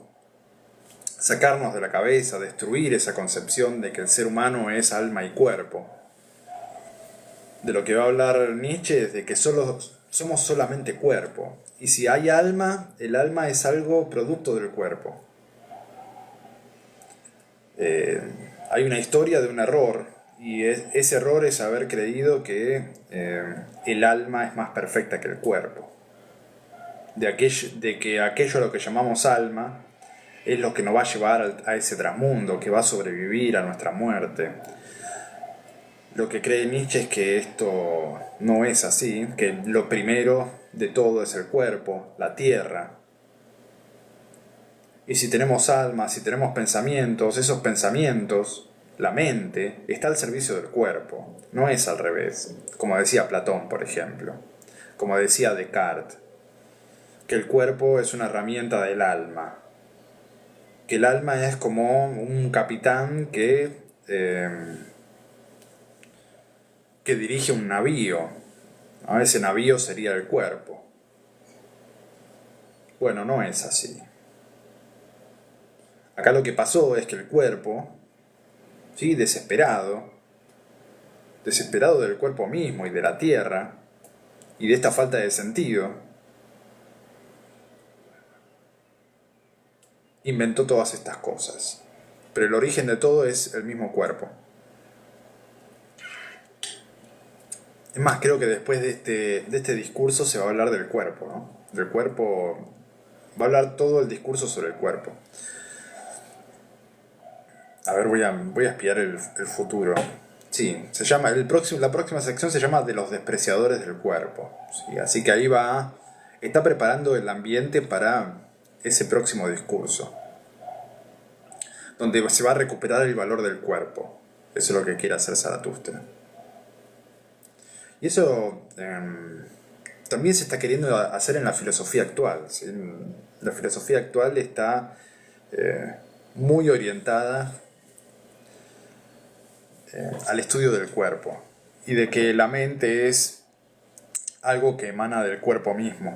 sacarnos de la cabeza, destruir esa concepción de que el ser humano es alma y cuerpo. De lo que va a hablar Nietzsche es de que somos solamente cuerpo. Y si hay alma, el alma es algo producto del cuerpo. Hay una historia de un error, y ese error es haber creído que el alma es más perfecta que el cuerpo. De que aquello a lo que llamamos alma es lo que nos va a llevar a ese trasmundo, que va a sobrevivir a nuestra muerte. Lo que cree Nietzsche es que esto no es así, que lo primero de todo es el cuerpo, la tierra. Y si tenemos alma, si tenemos pensamientos, esos pensamientos, la mente, está al servicio del cuerpo, no es al revés, como decía Platón, por ejemplo, como decía Descartes, que el cuerpo es una herramienta del alma, que el alma es como un capitán que dirige un navío, ¿no? Ese navío sería el cuerpo. Bueno, no es así. Acá lo que pasó es que el cuerpo, ¿sí? desesperado del cuerpo mismo y de la tierra, y de esta falta de sentido, inventó todas estas cosas. Pero el origen de todo es el mismo cuerpo. Es más, creo que después de este discurso se va a hablar del cuerpo, ¿no? Del cuerpo, va a hablar todo el discurso sobre el cuerpo. A ver, voy a espiar el futuro. Sí, se llama, la próxima sección se llama de los despreciadores del cuerpo. ¿Sí? Así que ahí está preparando el ambiente para ese próximo discurso, donde se va a recuperar el valor del cuerpo. Eso es lo que quiere hacer Zaratustra. Y eso también se está queriendo hacer en la filosofía actual. ¿Sí? La filosofía actual está muy orientada al estudio del cuerpo y de que la mente es algo que emana del cuerpo mismo.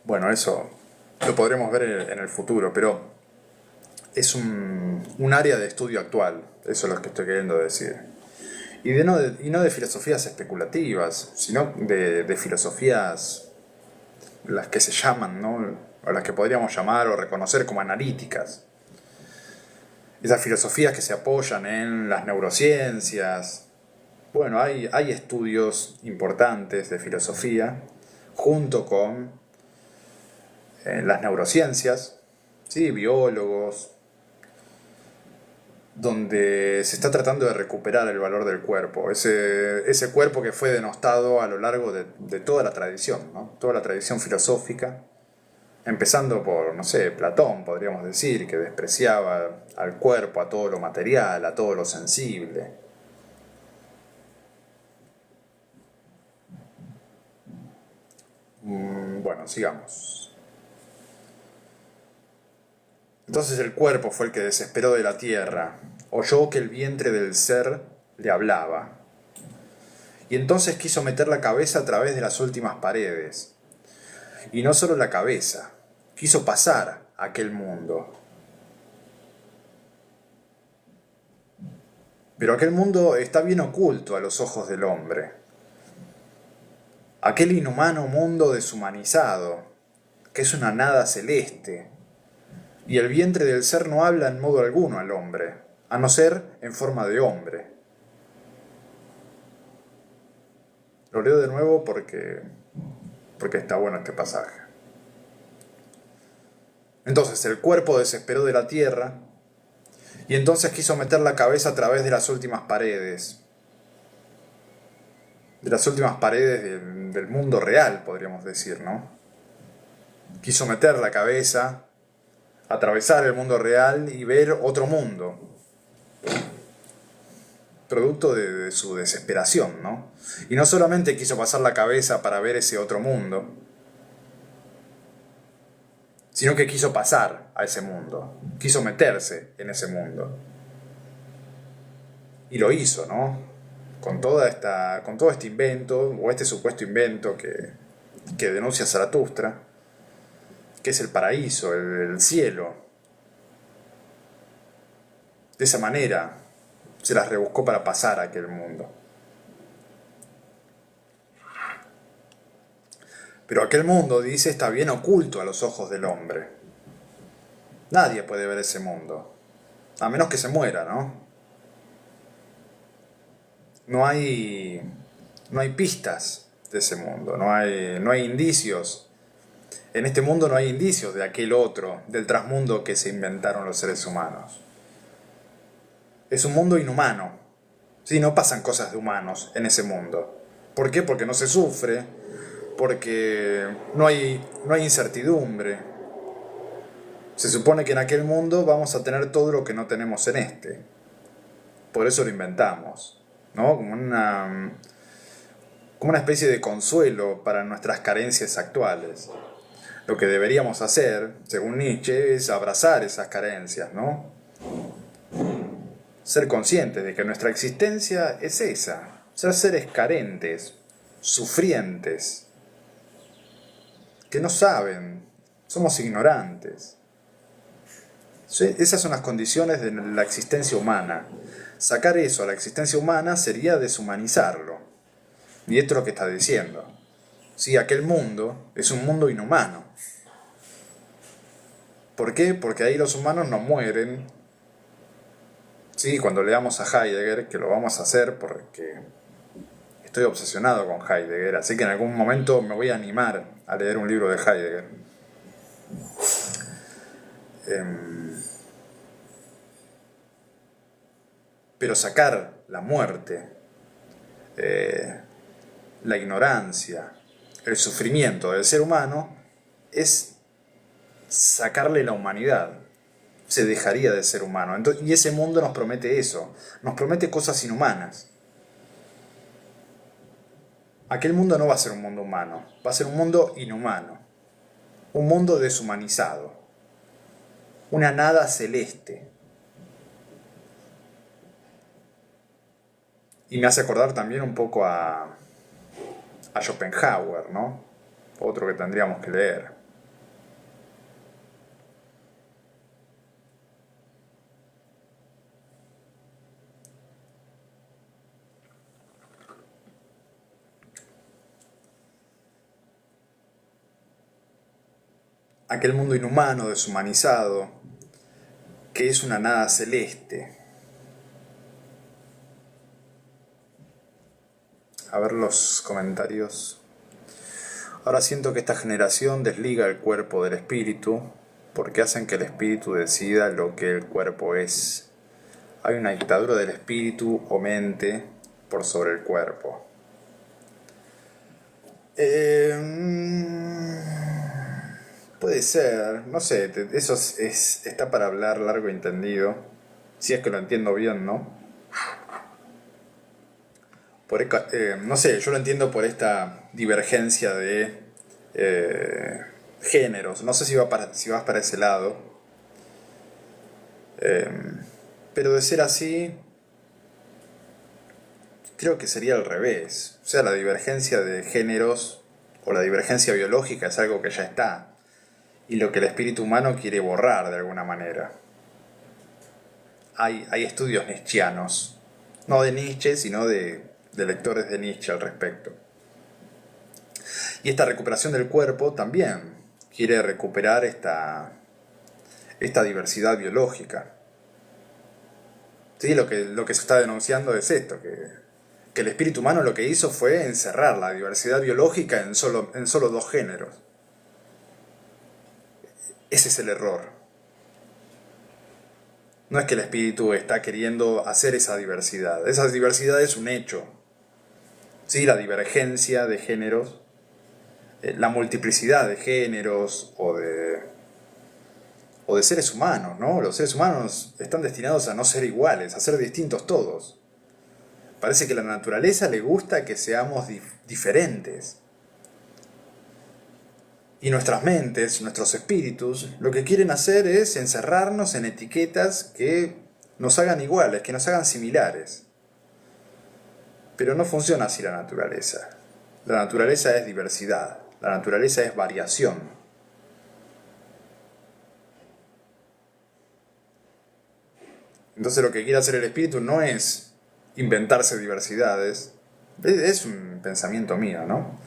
Bueno, eso lo podremos ver en el futuro, pero es un área de estudio actual, eso es lo que estoy queriendo decir. Y no de filosofías especulativas, sino de filosofías, las que se llaman, ¿no? O las que podríamos llamar o reconocer como analíticas. Esas filosofías que se apoyan en las neurociencias. Bueno, hay estudios importantes de filosofía junto con las neurociencias, ¿sí? Biólogos, donde se está tratando de recuperar el valor del cuerpo, ese cuerpo que fue denostado a lo largo de toda la tradición, ¿no? Toda la tradición filosófica. Empezando por, no sé, Platón, podríamos decir, que despreciaba al cuerpo, a todo lo material, a todo lo sensible. Bueno, sigamos. Entonces el cuerpo fue el que desesperó de la tierra, oyó que el vientre del ser le hablaba. Y entonces quiso meter la cabeza a través de las últimas paredes. Y no solo la cabeza, quiso pasar a aquel mundo. Pero aquel mundo está bien oculto a los ojos del hombre. Aquel inhumano mundo deshumanizado, que es una nada celeste. Y el vientre del ser no habla en modo alguno al hombre, a no ser en forma de hombre. Lo leo de nuevo porque está bueno este pasaje. Entonces el cuerpo desesperó de la tierra y entonces quiso meter la cabeza a través de las últimas paredes. De las últimas paredes del mundo real, podríamos decir, ¿no? Quiso meter la cabeza, atravesar el mundo real y ver otro mundo. Producto de su desesperación, ¿no? Y no solamente quiso pasar la cabeza para ver ese otro mundo, sino que quiso pasar a ese mundo, quiso meterse en ese mundo. Y lo hizo, ¿no? Con todo este invento, o este supuesto invento que denuncia Zaratustra, que es el paraíso, el cielo. De esa manera se las rebuscó para pasar a aquel mundo. Pero aquel mundo, dice, está bien oculto a los ojos del hombre. Nadie puede ver ese mundo, a menos que se muera, ¿no? No hay pistas de ese mundo, no hay indicios. En este mundo no hay indicios de aquel otro, del trasmundo que se inventaron los seres humanos. Es un mundo inhumano. Sí, no pasan cosas de humanos en ese mundo. ¿Por qué? Porque no se sufre, porque no hay incertidumbre. Se supone que en aquel mundo vamos a tener todo lo que no tenemos en este. Por eso lo inventamos, ¿no? Como una especie de consuelo para nuestras carencias actuales. Lo que deberíamos hacer, según Nietzsche, es abrazar esas carencias, ¿no? Ser conscientes de que nuestra existencia es esa, ser seres carentes, sufrientes, que no saben, somos ignorantes. Esas son las condiciones de la existencia humana. Sacar eso a la existencia humana sería deshumanizarlo. Y esto es lo que está diciendo. Sí, aquel mundo es un mundo inhumano. ¿Por qué? Porque ahí los humanos no mueren. Sí, cuando leamos a Heidegger, que lo vamos a hacer porque estoy obsesionado con Heidegger, así que en algún momento me voy a animar a leer un libro de Heidegger. Pero sacar la muerte, la ignorancia, el sufrimiento del ser humano es sacarle la humanidad. Se dejaría de ser humano. Entonces, y ese mundo nos promete eso, nos promete cosas inhumanas. Aquel mundo no va a ser un mundo humano, va a ser un mundo inhumano, un mundo deshumanizado, una nada celeste. Y me hace acordar también un poco a Schopenhauer, ¿no? Otro que tendríamos que leer. Aquel mundo inhumano, deshumanizado, que es una nada celeste. A ver los comentarios. Ahora siento que esta generación desliga el cuerpo del espíritu porque hacen que el espíritu decida lo que el cuerpo es. Hay una dictadura del espíritu o mente por sobre el cuerpo. Puede ser, no sé, eso está para hablar largo y entendido, si es que lo entiendo bien, ¿no? No sé, yo lo entiendo por esta divergencia de géneros, no sé si vas para ese lado, pero de ser así, creo que sería al revés, o sea, la divergencia de géneros o la divergencia biológica es algo que ya está. Y lo que el espíritu humano quiere borrar de alguna manera. Hay estudios nietzscheanos, no de Nietzsche, sino de lectores de Nietzsche al respecto. Y esta recuperación del cuerpo también quiere recuperar esta diversidad biológica. ¿Sí? Lo que se está denunciando es esto, que el espíritu humano lo que hizo fue encerrar la diversidad biológica en solo dos géneros. Ese es el error. No es que el espíritu está queriendo hacer esa diversidad. Esa diversidad es un hecho. ¿Sí? La divergencia de géneros, la multiplicidad de géneros o de seres humanos, ¿no? Los seres humanos están destinados a no ser iguales, a ser distintos todos. Parece que a la naturaleza le gusta que seamos diferentes. Y nuestras mentes, nuestros espíritus, lo que quieren hacer es encerrarnos en etiquetas que nos hagan iguales, que nos hagan similares. Pero no funciona así la naturaleza. La naturaleza es diversidad, la naturaleza es variación. Entonces lo que quiere hacer el espíritu no es inventarse diversidades, es un pensamiento mío, ¿no?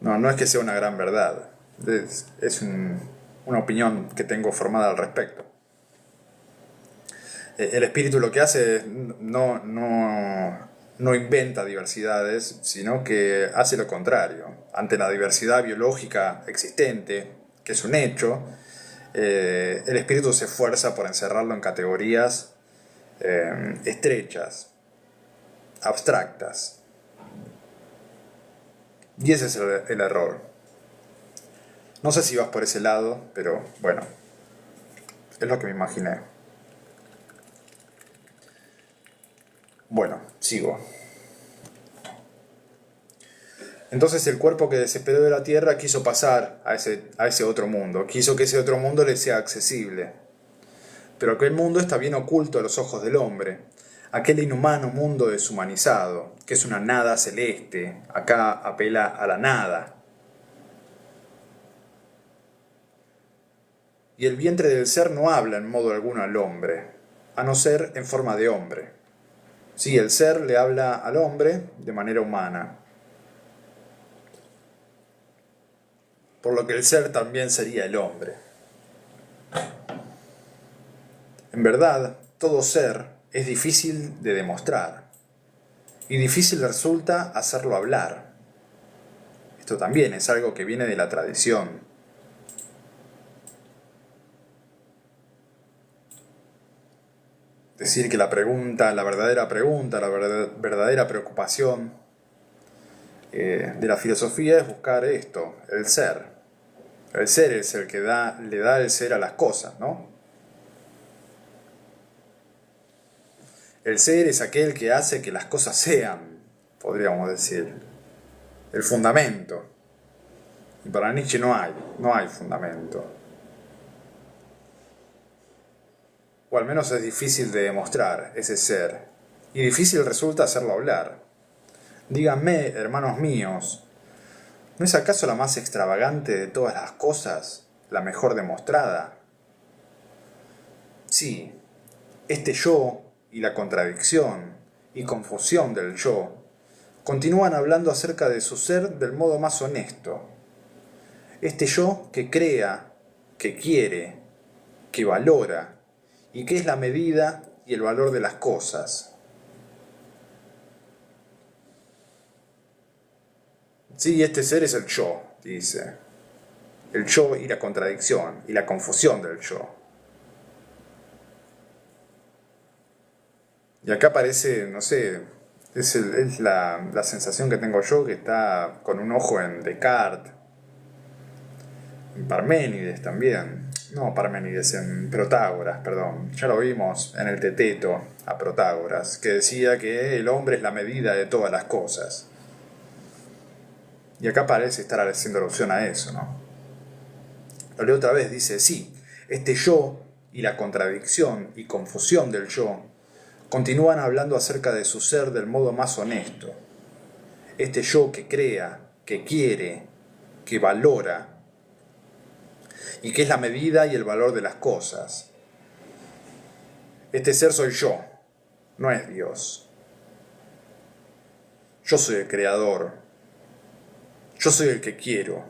No es que sea una gran verdad, es una opinión que tengo formada al respecto. El espíritu lo que hace es no inventa diversidades, sino que hace lo contrario. Ante la diversidad biológica existente, que es un hecho, el espíritu se esfuerza por encerrarlo en categorías estrechas, abstractas. Y ese es el error. No sé si vas por ese lado, pero bueno, es lo que me imaginé. Bueno, sigo. Entonces el cuerpo que desesperó de la tierra quiso pasar a ese otro mundo, quiso que ese otro mundo le sea accesible. Pero aquel mundo está bien oculto a los ojos del hombre, aquel inhumano mundo deshumanizado, que es una nada celeste, acá apela a la nada. Y el vientre del ser no habla en modo alguno al hombre, a no ser en forma de hombre. Sí, el ser le habla al hombre de manera humana, por lo que el ser también sería el hombre. En verdad, todo ser es difícil de demostrar, y difícil resulta hacerlo hablar. Esto también es algo que viene de la tradición. Decir que la verdadera preocupación de la filosofía es buscar esto, el ser. El ser es el que le da el ser a las cosas, ¿no? El ser es aquel que hace que las cosas sean, podríamos decir. El fundamento. Y para Nietzsche no hay fundamento. O al menos es difícil de demostrar ese ser. Y difícil resulta hacerlo hablar. Díganme, hermanos míos, ¿no es acaso la más extravagante de todas las cosas, la mejor demostrada? Sí, este yo y la contradicción y confusión del yo continúan hablando acerca de su ser del modo más honesto. Este yo que crea, que quiere, que valora y que es la medida y el valor de las cosas. Sí, este ser es el yo, dice. El yo y la contradicción y la confusión del yo. Y acá parece, no sé, es la sensación que tengo yo, que está con un ojo en Descartes, en Parménides también. No, Parménides, en Protágoras, perdón. Ya lo vimos en el Teteto a Protágoras, que decía que el hombre es la medida de todas las cosas. Y acá parece estar haciendo alusión a eso, ¿no? Lo leo otra vez, dice, sí, este yo y la contradicción y confusión del yo continúan hablando acerca de su ser del modo más honesto. Este yo que crea, que quiere, que valora, y que es la medida y el valor de las cosas. Este ser soy yo, no es Dios. Yo soy el creador. Yo soy el que quiero.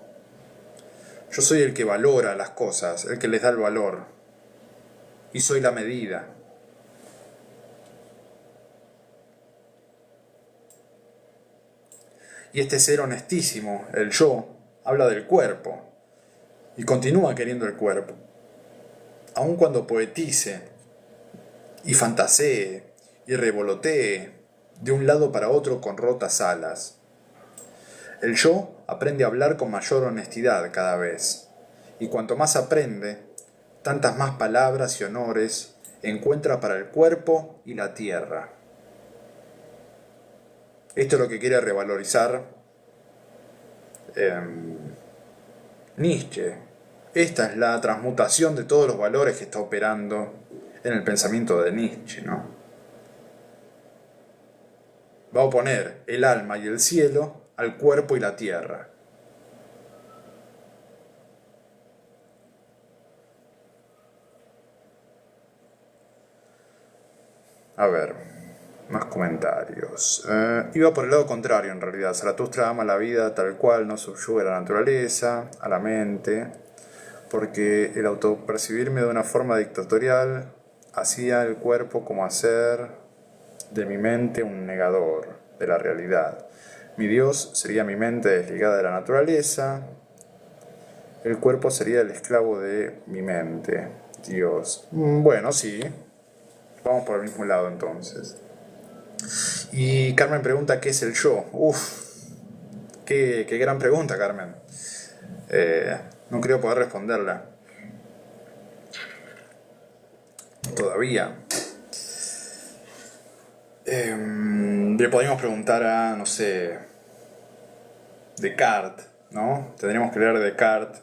Yo soy el que valora las cosas, el que les da el valor. Y soy la medida. Y este ser honestísimo, el yo, habla del cuerpo y continúa queriendo el cuerpo. Aun cuando poetice y fantasee y revolotee de un lado para otro con rotas alas. El yo aprende a hablar con mayor honestidad cada vez, y cuanto más aprende, tantas más palabras y honores encuentra para el cuerpo y la tierra. Esto es lo que quiere revalorizar Nietzsche. Esta es la transmutación de todos los valores que está operando en el pensamiento de Nietzsche, ¿no? Va a oponer el alma y el cielo al cuerpo y la tierra. A ver, más comentarios. Iba por el lado contrario en realidad. Zaratustra ama la vida tal cual, no subyuga a la naturaleza, a la mente, porque el autopercibirme de una forma dictatorial hacía el cuerpo como hacer de mi mente un negador de la realidad. Mi Dios sería mi mente desligada de la naturaleza, el cuerpo sería el esclavo de mi mente. Dios. Bueno, sí. Vamos por el mismo lado entonces. Y Carmen pregunta qué es el yo. Uf, qué gran pregunta, Carmen. No creo poder responderla. Todavía. Le podríamos preguntar a, no sé, Descartes, ¿no? Tendríamos que leer Descartes.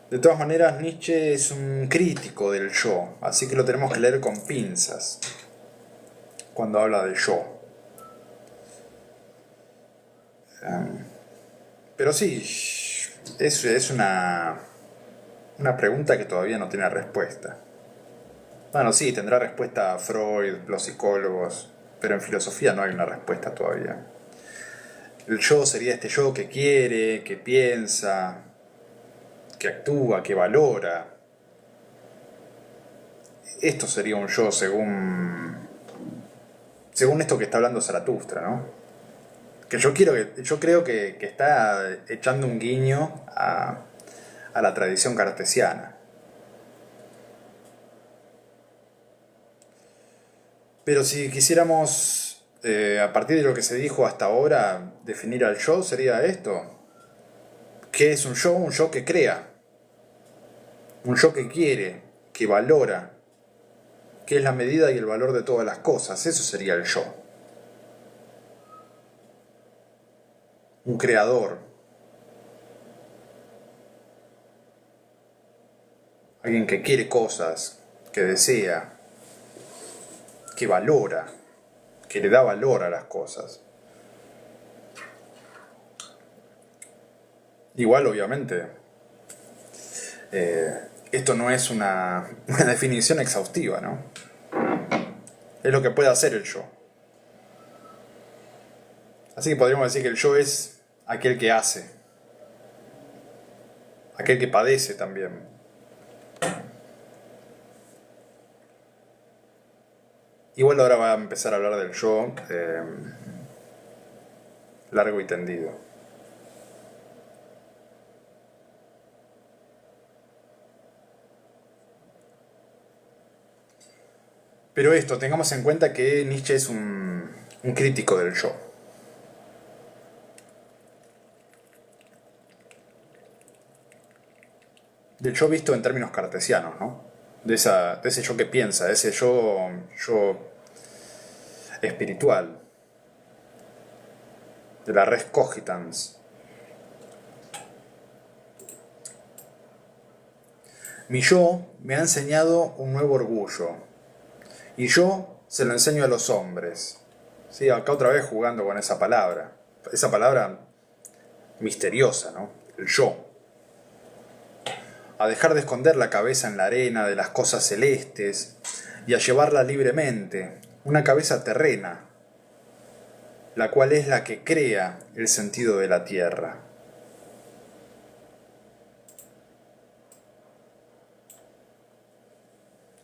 De todas maneras, Nietzsche es un crítico del yo, así que lo tenemos que leer con pinzas cuando habla del yo. Pero sí, es una pregunta que todavía no tiene respuesta. Bueno, sí, tendrá respuesta Freud, los psicólogos, pero en filosofía no hay una respuesta todavía. El yo sería este yo que quiere, que piensa, que actúa, que valora. Esto sería un yo según esto que está hablando Zaratustra, ¿no? Que yo creo que está echando un guiño a la tradición cartesiana. Pero si quisiéramos, a partir de lo que se dijo hasta ahora, definir al yo, sería esto. ¿Qué es un yo? Un yo que crea. Un yo que quiere, que valora, que es la medida y el valor de todas las cosas. Eso sería el yo. Un creador. Alguien que quiere cosas, que desea, que valora, que le da valor a las cosas. Igual, obviamente, esto no es una definición exhaustiva, ¿no? Es lo que puede hacer el yo. Así que podríamos decir que el yo es aquel que hace, aquel que padece también. Igual ahora va a empezar a hablar del yo largo y tendido. Pero esto, tengamos en cuenta que Nietzsche es un crítico del yo. Del yo visto en términos cartesianos, ¿no? De ese yo que piensa, de ese yo espiritual, de la res cogitans. Mi yo me ha enseñado un nuevo orgullo, y yo se lo enseño a los hombres. Sí, acá otra vez jugando con esa palabra misteriosa, ¿no? El yo. A dejar de esconder la cabeza en la arena de las cosas celestes y a llevarla libremente, una cabeza terrena, la cual es la que crea el sentido de la tierra.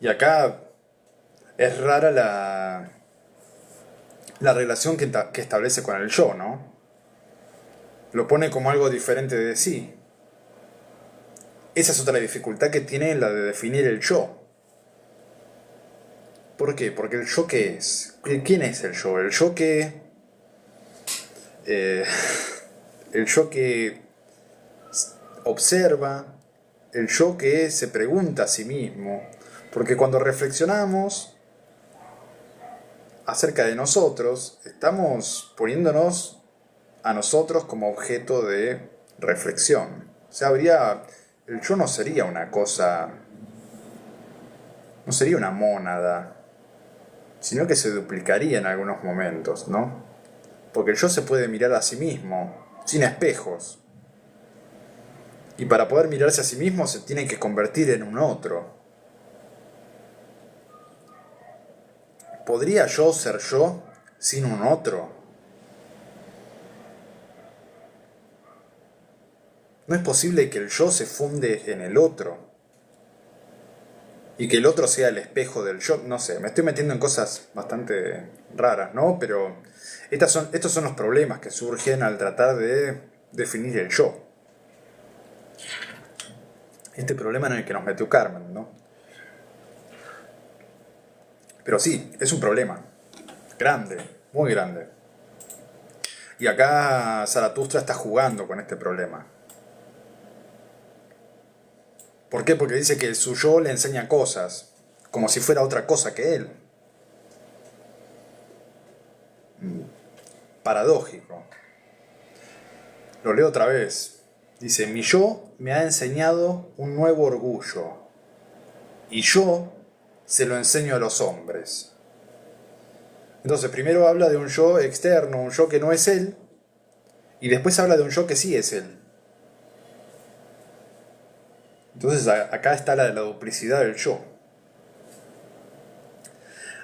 Y acá es rara la relación que establece con el yo, ¿no? Lo pone como algo diferente de sí. Esa es otra dificultad que tiene la de definir el yo. ¿Por qué? Porque el yo, ¿qué es? ¿Quién es el yo? El yo que... eh, el yo que observa, el yo que se pregunta a sí mismo. Porque cuando reflexionamos acerca de nosotros, estamos poniéndonos a nosotros como objeto de reflexión. O sea, el yo no sería una cosa, no sería una mónada, sino que se duplicaría en algunos momentos, ¿no? Porque el yo se puede mirar a sí mismo, sin espejos. Y para poder mirarse a sí mismo se tiene que convertir en un otro. ¿Podría yo ser yo sin un otro? No es posible que el yo se funde en el otro. Y que el otro sea el espejo del yo. No sé, me estoy metiendo en cosas bastante raras, ¿no? Pero estos son los problemas que surgen al tratar de definir el yo. Este problema en el que nos metió Carmen, ¿no? Pero sí, es un problema. Grande, muy grande. Y acá Zaratustra está jugando con este problema. ¿Por qué? Porque dice que su yo le enseña cosas, como si fuera otra cosa que él. Paradójico. Lo leo otra vez. Dice, mi yo me ha enseñado un nuevo orgullo, y yo se lo enseño a los hombres. Entonces, primero habla de un yo externo, un yo que no es él, y después habla de un yo que sí es él. Entonces, acá está la duplicidad del yo.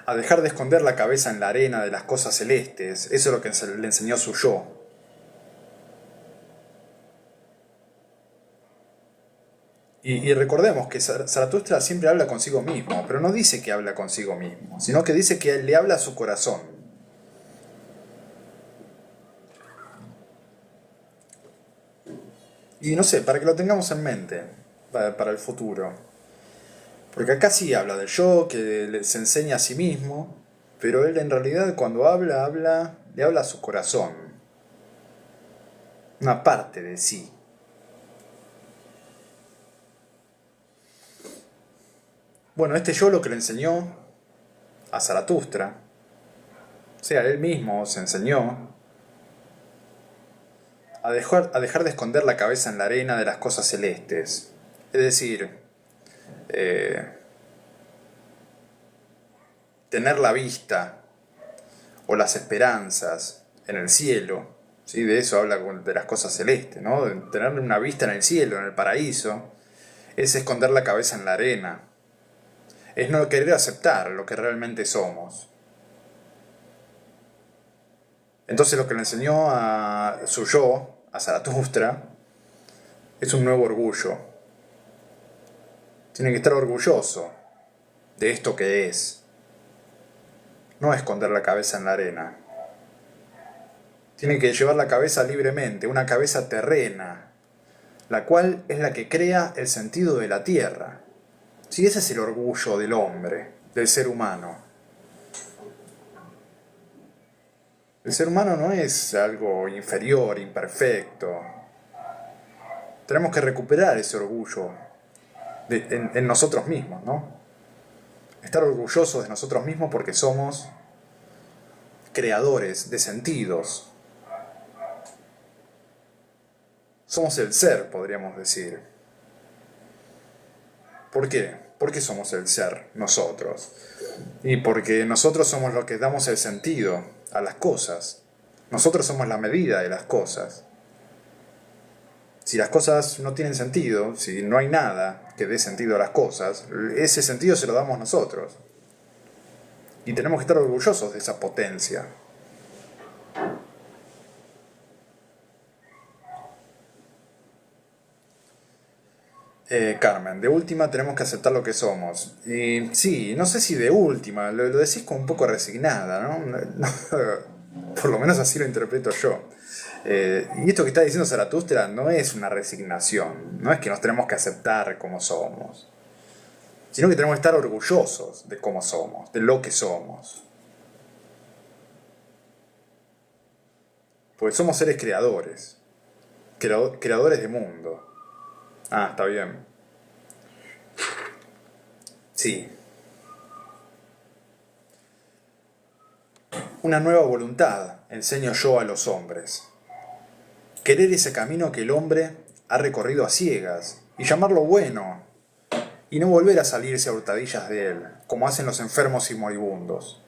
A dejar de esconder la cabeza en la arena de las cosas celestes, eso es lo que le enseñó su yo. Y recordemos que Zaratustra siempre habla consigo mismo, pero no dice que habla consigo mismo, sino que dice que le habla a su corazón. Y no sé, para que lo tengamos en mente, para el futuro. Porque acá sí habla del yo, que se enseña a sí mismo, pero él en realidad cuando le habla a su corazón. Una parte de sí. Bueno, este yo lo que le enseñó a Zaratustra, o sea, él mismo se enseñó a dejar de esconder la cabeza en la arena de las cosas celestes. Es decir, tener la vista o las esperanzas en el cielo, ¿sí? De eso habla de las cosas celestes, ¿no? De tener una vista en el cielo, en el paraíso, es esconder la cabeza en la arena. Es no querer aceptar lo que realmente somos. Entonces lo que le enseñó a su yo, a Zaratustra, es un nuevo orgullo. Tiene que estar orgulloso de esto que es. No esconder la cabeza en la arena. Tiene que llevar la cabeza libremente, una cabeza terrena, la cual es la que crea el sentido de la tierra. Sí, ese es el orgullo del hombre, del ser humano. El ser humano no es algo inferior, imperfecto. Tenemos que recuperar ese orgullo en nosotros mismos, ¿no? Estar orgullosos de nosotros mismos porque somos creadores de sentidos. Somos el ser, podríamos decir. ¿Por qué? ¿Por qué somos el ser, nosotros? Y porque nosotros somos los que damos el sentido a las cosas. Nosotros somos la medida de las cosas. Si las cosas no tienen sentido, si no hay nada que dé sentido a las cosas, ese sentido se lo damos nosotros. Y tenemos que estar orgullosos de esa potencia. Carmen, de última tenemos que aceptar lo que somos. Y sí, no sé si de última, lo decís como un poco resignada, ¿no? Por lo menos así lo interpreto yo. Y esto que está diciendo Zaratustra no es una resignación, no es que nos tenemos que aceptar como somos, sino que tenemos que estar orgullosos de cómo somos, de lo que somos. Porque somos seres creadores, creadores de mundo. Ah, está bien. Sí. Una nueva voluntad enseño yo a los hombres. Querer ese camino que el hombre ha recorrido a ciegas y llamarlo bueno, y no volver a salirse a hurtadillas de él, como hacen los enfermos y moribundos.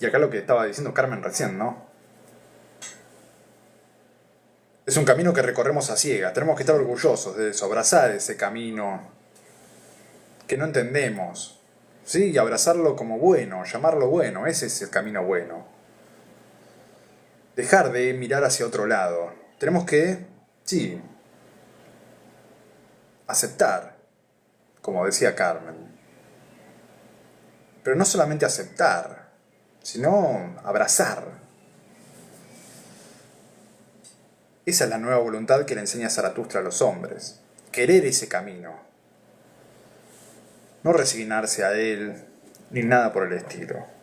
Y acá lo que estaba diciendo Carmen recién, ¿no? Es un camino que recorremos a ciegas, tenemos que estar orgullosos de eso, abrazar ese camino que no entendemos, ¿sí? Y abrazarlo como bueno, llamarlo bueno, ese es el camino bueno. Dejar de mirar hacia otro lado. Tenemos que, sí, aceptar, como decía Carmen. Pero no solamente aceptar, sino abrazar. Esa es la nueva voluntad que le enseña Zaratustra a los hombres. Querer ese camino. No resignarse a él, ni nada por el estilo.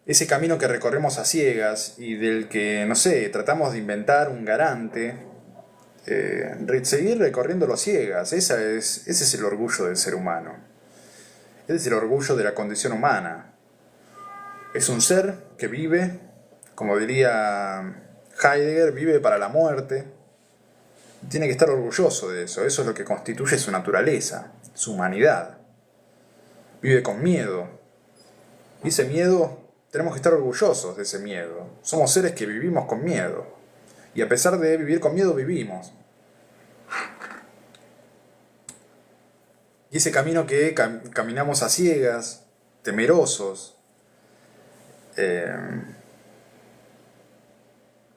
Ese camino que recorremos a ciegas y del que, no sé, tratamos de inventar un garante, seguir recorriéndolo a ciegas. Ese es el orgullo del ser humano. Ese es el orgullo de la condición humana. Es un ser que vive, como diría Heidegger, vive para la muerte. Tiene que estar orgulloso de eso. Eso es lo que constituye su naturaleza, su humanidad. Vive con miedo. Y ese miedo, tenemos que estar orgullosos de ese miedo. Somos seres que vivimos con miedo. Y a pesar de vivir con miedo, vivimos. Y ese camino que caminamos a ciegas, temerosos,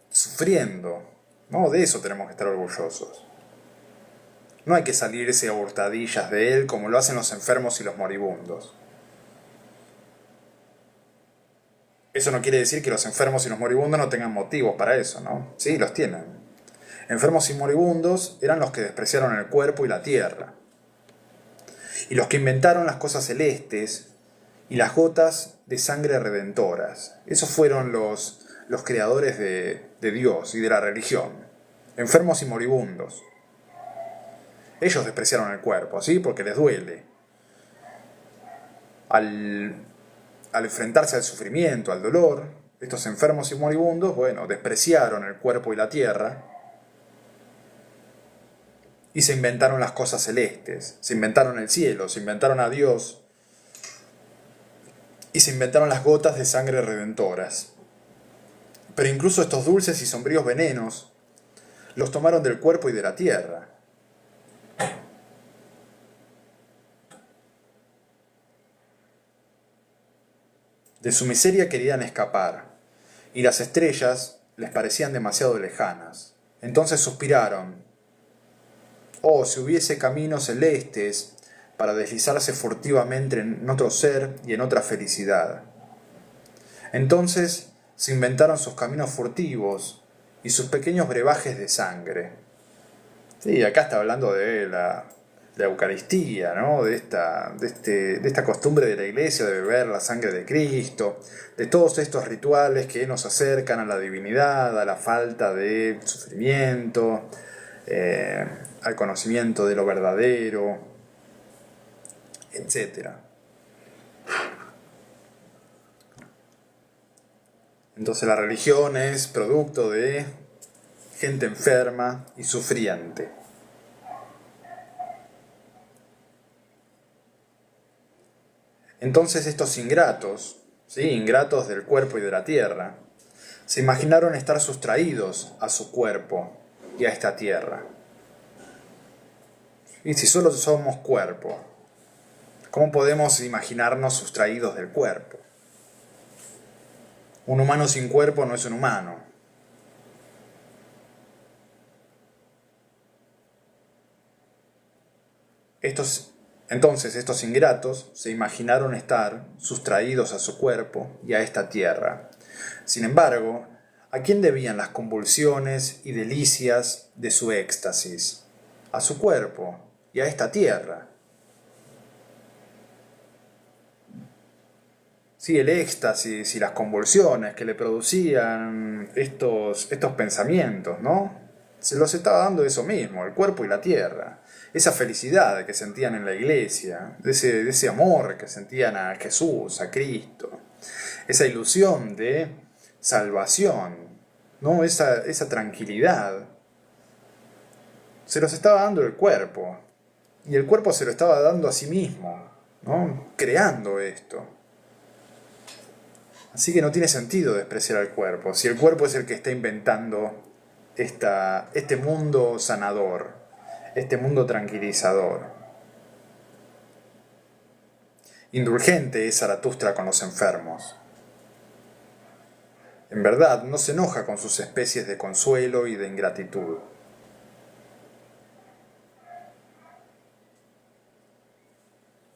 sufriendo, ¿no? De eso tenemos que estar orgullosos. No hay que salirse a hurtadillas de él como lo hacen los enfermos y los moribundos. Eso no quiere decir que los enfermos y los moribundos no tengan motivos para eso, ¿no? Sí, los tienen. Enfermos y moribundos eran los que despreciaron el cuerpo y la tierra. Y los que inventaron las cosas celestes y las gotas de sangre redentoras. Esos fueron los creadores de Dios y de la religión. Enfermos y moribundos. Ellos despreciaron el cuerpo, ¿sí? Porque les duele. Al enfrentarse al sufrimiento, al dolor, estos enfermos y moribundos, bueno, despreciaron el cuerpo y la tierra y se inventaron las cosas celestes, se inventaron el cielo, se inventaron a Dios y se inventaron las gotas de sangre redentoras. Pero incluso estos dulces y sombríos venenos los tomaron del cuerpo y de la tierra. De su miseria querían escapar, y las estrellas les parecían demasiado lejanas. Entonces suspiraron. Oh, si hubiese caminos celestes para deslizarse furtivamente en otro ser y en otra felicidad. Entonces se inventaron sus caminos furtivos y sus pequeños brebajes de sangre. Sí, acá está hablando de la Eucaristía, ¿no? de esta costumbre de la Iglesia de beber la sangre de Cristo, de todos estos rituales que nos acercan a la divinidad, a la falta de sufrimiento, al conocimiento de lo verdadero, etc. Entonces la religión es producto de gente enferma y sufriente. Entonces estos ingratos, ¿sí? Ingratos del cuerpo y de la tierra, se imaginaron estar sustraídos a su cuerpo y a esta tierra. Y si solo somos cuerpo, ¿cómo podemos imaginarnos sustraídos del cuerpo? Un humano sin cuerpo no es un humano. Entonces estos ingratos se imaginaron estar sustraídos a su cuerpo y a esta tierra. Sin embargo, ¿a quién debían las convulsiones y delicias de su éxtasis? A su cuerpo y a esta tierra. Sí, el éxtasis y las convulsiones que le producían estos pensamientos, ¿no? Se los estaba dando eso mismo, el cuerpo y la tierra. Esa felicidad que sentían en la iglesia, de ese amor que sentían a Jesús, a Cristo. Esa ilusión de salvación, ¿no? Esa tranquilidad. Se los estaba dando el cuerpo. Y el cuerpo se lo estaba dando a sí mismo, ¿no? Creando esto. Así que no tiene sentido despreciar al cuerpo, si el cuerpo es el que está inventando este mundo sanador, este mundo tranquilizador. Indulgente es Zaratustra con los enfermos. En verdad, no se enoja con sus especies de consuelo y de ingratitud.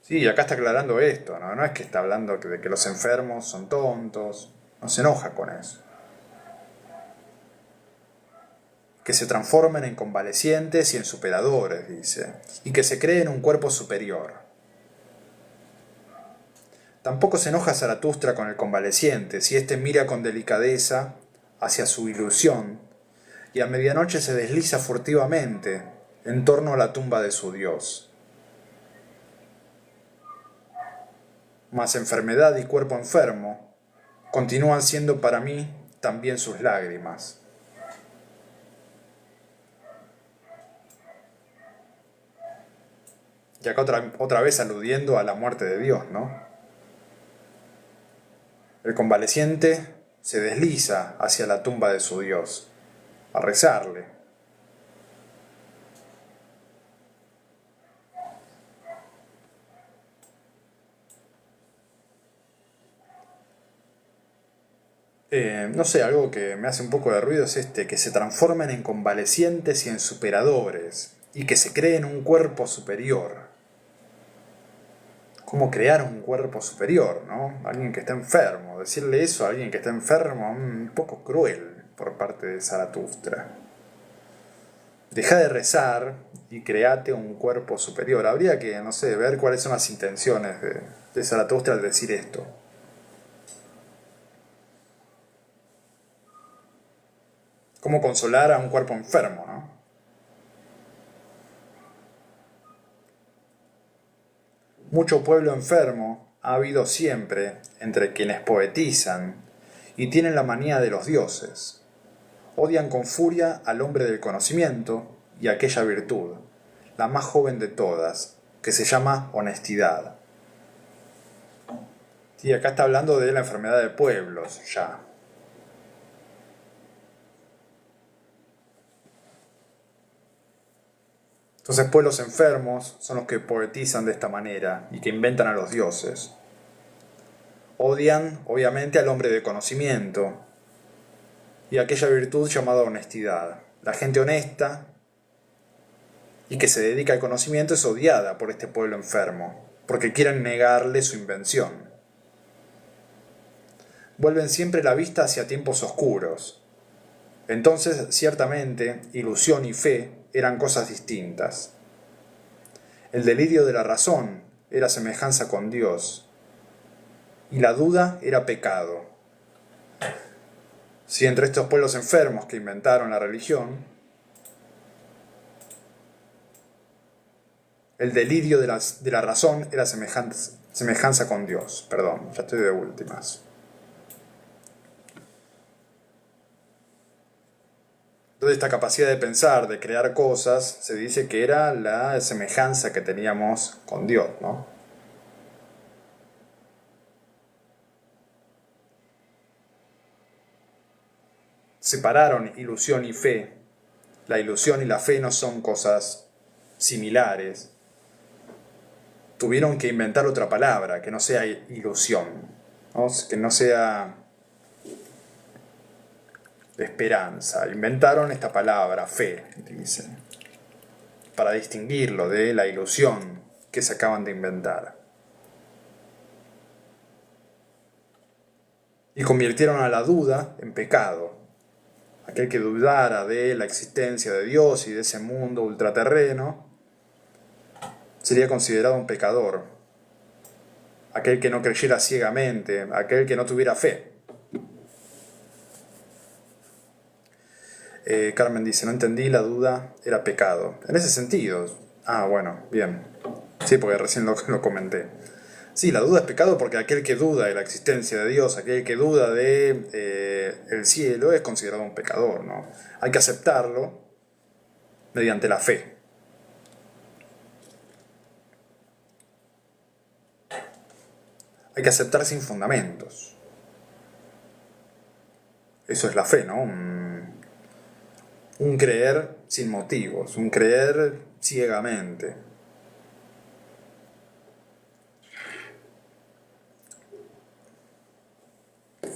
Sí, acá está aclarando esto, ¿no? No es que está hablando de que los enfermos son tontos, no se enoja con eso. Que se transformen en convalecientes y en superadores, dice, y que se creen un cuerpo superior. Tampoco se enoja Zaratustra con el convaleciente, si éste mira con delicadeza hacia su ilusión, y a medianoche se desliza furtivamente en torno a la tumba de su Dios. Mas enfermedad y cuerpo enfermo continúan siendo para mí también sus lágrimas. Y acá otra vez aludiendo a la muerte de Dios, ¿no? El convaleciente se desliza hacia la tumba de su Dios, a rezarle. No sé, algo que me hace un poco de ruido es que se transformen en convalecientes y en superadores, y que se creen un cuerpo superior. ¿Cómo crear un cuerpo superior, no? Alguien que está enfermo. Decirle eso a alguien que está enfermo, un poco cruel por parte de Zaratustra. Deja de rezar y créate un cuerpo superior. Habría que, no sé, ver cuáles son las intenciones de Zaratustra al decir esto. ¿Cómo consolar a un cuerpo enfermo, no? Mucho pueblo enfermo ha habido siempre entre quienes poetizan y tienen la manía de los dioses. Odian con furia al hombre del conocimiento y aquella virtud, la más joven de todas, que se llama honestidad. Sí, acá está hablando de la enfermedad de pueblos, ya. Entonces, pueblos enfermos son los que poetizan de esta manera y que inventan a los dioses. Odian, obviamente, al hombre de conocimiento y aquella virtud llamada honestidad. La gente honesta y que se dedica al conocimiento es odiada por este pueblo enfermo, porque quieren negarle su invención. Vuelven siempre la vista hacia tiempos oscuros. Entonces, ciertamente, ilusión y fe eran cosas distintas. El delirio de la razón era semejanza con Dios, y la duda era pecado. Si entre estos pueblos enfermos que inventaron la religión, el delirio de la razón era semejanza con Dios. Perdón, ya estoy de últimas. Entonces esta capacidad de pensar, de crear cosas, se dice que era la semejanza que teníamos con Dios, ¿no? Separaron ilusión y fe. La ilusión y la fe no son cosas similares. Tuvieron que inventar otra palabra, que no sea ilusión, ¿no? Que no sea esperanza. Inventaron esta palabra, fe, dicen, para distinguirlo de la ilusión que se acaban de inventar. Y convirtieron a la duda en pecado. Aquel que dudara de la existencia de Dios y de ese mundo ultraterreno sería considerado un pecador. Aquel que no creyera ciegamente, aquel que no tuviera fe. Carmen dice, no entendí, la duda era pecado. En ese sentido. Ah, bueno, bien. Sí, porque recién lo comenté. Sí, la duda es pecado porque aquel que duda de la existencia de Dios, aquel que duda de el cielo, es considerado un pecador, ¿no? Hay que aceptarlo mediante la fe. Hay que aceptar sin fundamentos. Eso es la fe, ¿no? Un creer sin motivos, un creer ciegamente.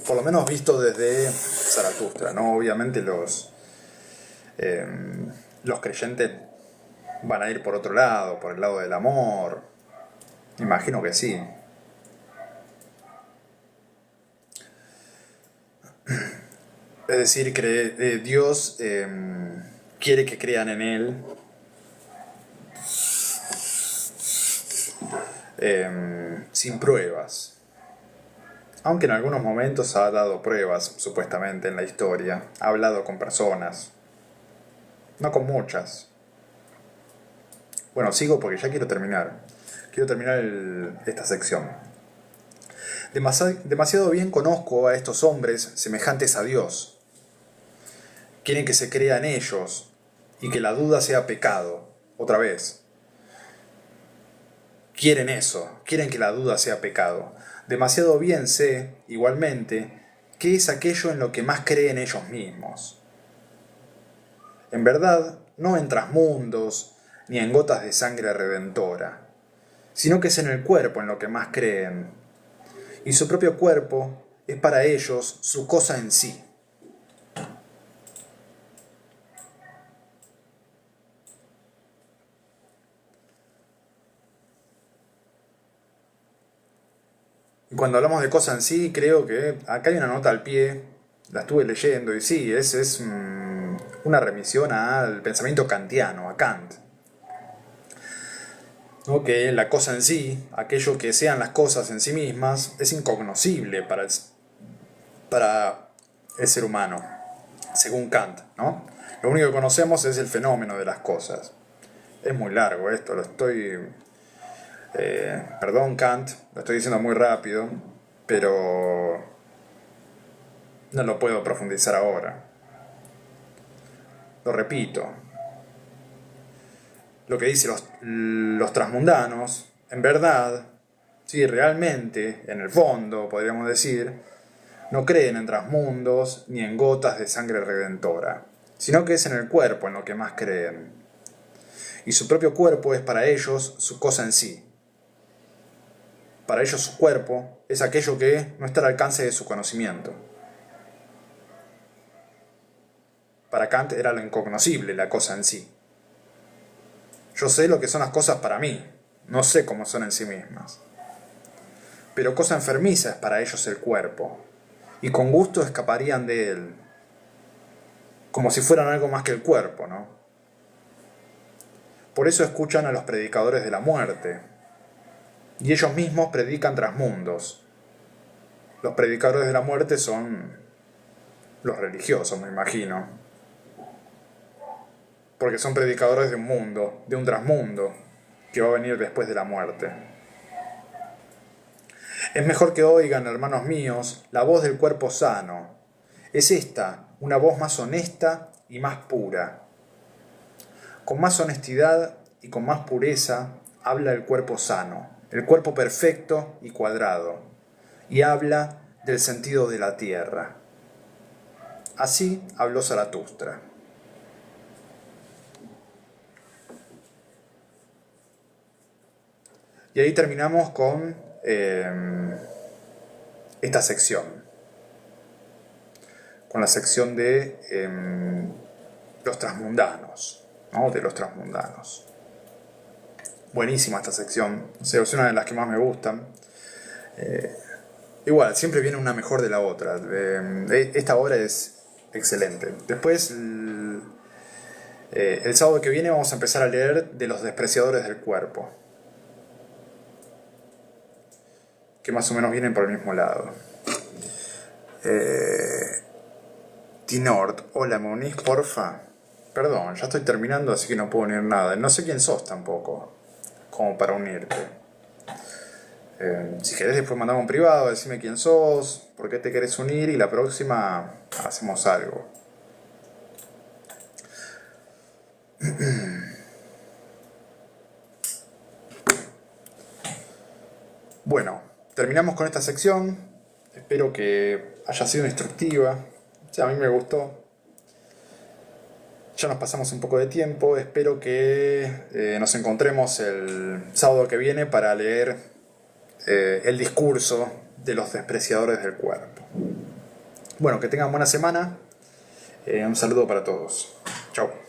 Por lo menos visto desde Zaratustra, ¿no? Obviamente los creyentes van a ir por otro lado, por el lado del amor. Imagino que sí. Es decir, Dios quiere que crean en Él sin pruebas. Aunque en algunos momentos ha dado pruebas, supuestamente, en la historia. Ha hablado con personas. No con muchas. Bueno, sigo porque ya quiero terminar. Quiero terminar esta sección. Demasiado bien conozco a estos hombres semejantes a Dios. Quieren que se crea en ellos y que la duda sea pecado. Otra vez. Quieren eso. Quieren que la duda sea pecado. Demasiado bien sé, igualmente, qué es aquello en lo que más creen ellos mismos. En verdad, no en trasmundos ni en gotas de sangre redentora, sino que es en el cuerpo en lo que más creen. Y su propio cuerpo es para ellos su cosa en sí. Y cuando hablamos de cosa en sí, creo que acá hay una nota al pie, la estuve leyendo, y sí, es una remisión al pensamiento kantiano, a Kant. ¿No? Que la cosa en sí, aquello que sean las cosas en sí mismas, es incognoscible para el ser humano, según Kant, ¿no? Lo único que conocemos es el fenómeno de las cosas. Es muy largo esto, lo estoy... perdón Kant, lo estoy diciendo muy rápido, pero no lo puedo profundizar ahora. Lo repito. Lo que dicen los transmundanos, en verdad, sí, realmente, en el fondo, podríamos decir, no creen en transmundos ni en gotas de sangre redentora, sino que es en el cuerpo en lo que más creen. Y su propio cuerpo es para ellos su cosa en sí. Para ellos su cuerpo es aquello que no está al alcance de su conocimiento. Para Kant era lo incognoscible, la cosa en sí. Yo sé lo que son las cosas para mí, no sé cómo son en sí mismas. Pero cosa enfermiza es para ellos el cuerpo, y con gusto escaparían de él, como si fueran algo más que el cuerpo, ¿no? Por eso escuchan a los predicadores de la muerte, y ellos mismos predican trasmundos. Los predicadores de la muerte son los religiosos, me imagino. Porque son predicadores de un mundo, de un trasmundo, que va a venir después de la muerte. Es mejor que oigan, hermanos míos, la voz del cuerpo sano. Es esta, una voz más honesta y más pura. Con más honestidad y con más pureza habla el cuerpo sano, el cuerpo perfecto y cuadrado, y habla del sentido de la tierra. Así habló Zaratustra. Y ahí terminamos con esta sección. Con la sección de los transmundanos, ¿no? De los transmundanos. Buenísima esta sección. O sea, es una de las que más me gustan. Igual, siempre viene una mejor de la otra. Esta obra es excelente. Después, el sábado que viene vamos a empezar a leer de los despreciadores del cuerpo, que más o menos vienen por el mismo lado. Tinord, hola, ¿me unís, porfa? Perdón, ya estoy terminando, así que no puedo unir nada. No sé quién sos tampoco, como para unirte. Si querés después mandame un privado, decime quién sos, por qué te querés unir y la próxima hacemos algo. Bueno, terminamos con esta sección. Espero que haya sido instructiva. O sea, a mí me gustó. Ya nos pasamos un poco de tiempo. Espero que nos encontremos el sábado que viene para leer el discurso de los despreciadores del cuerpo. Bueno, que tengan buena semana. Un saludo para todos. Chao.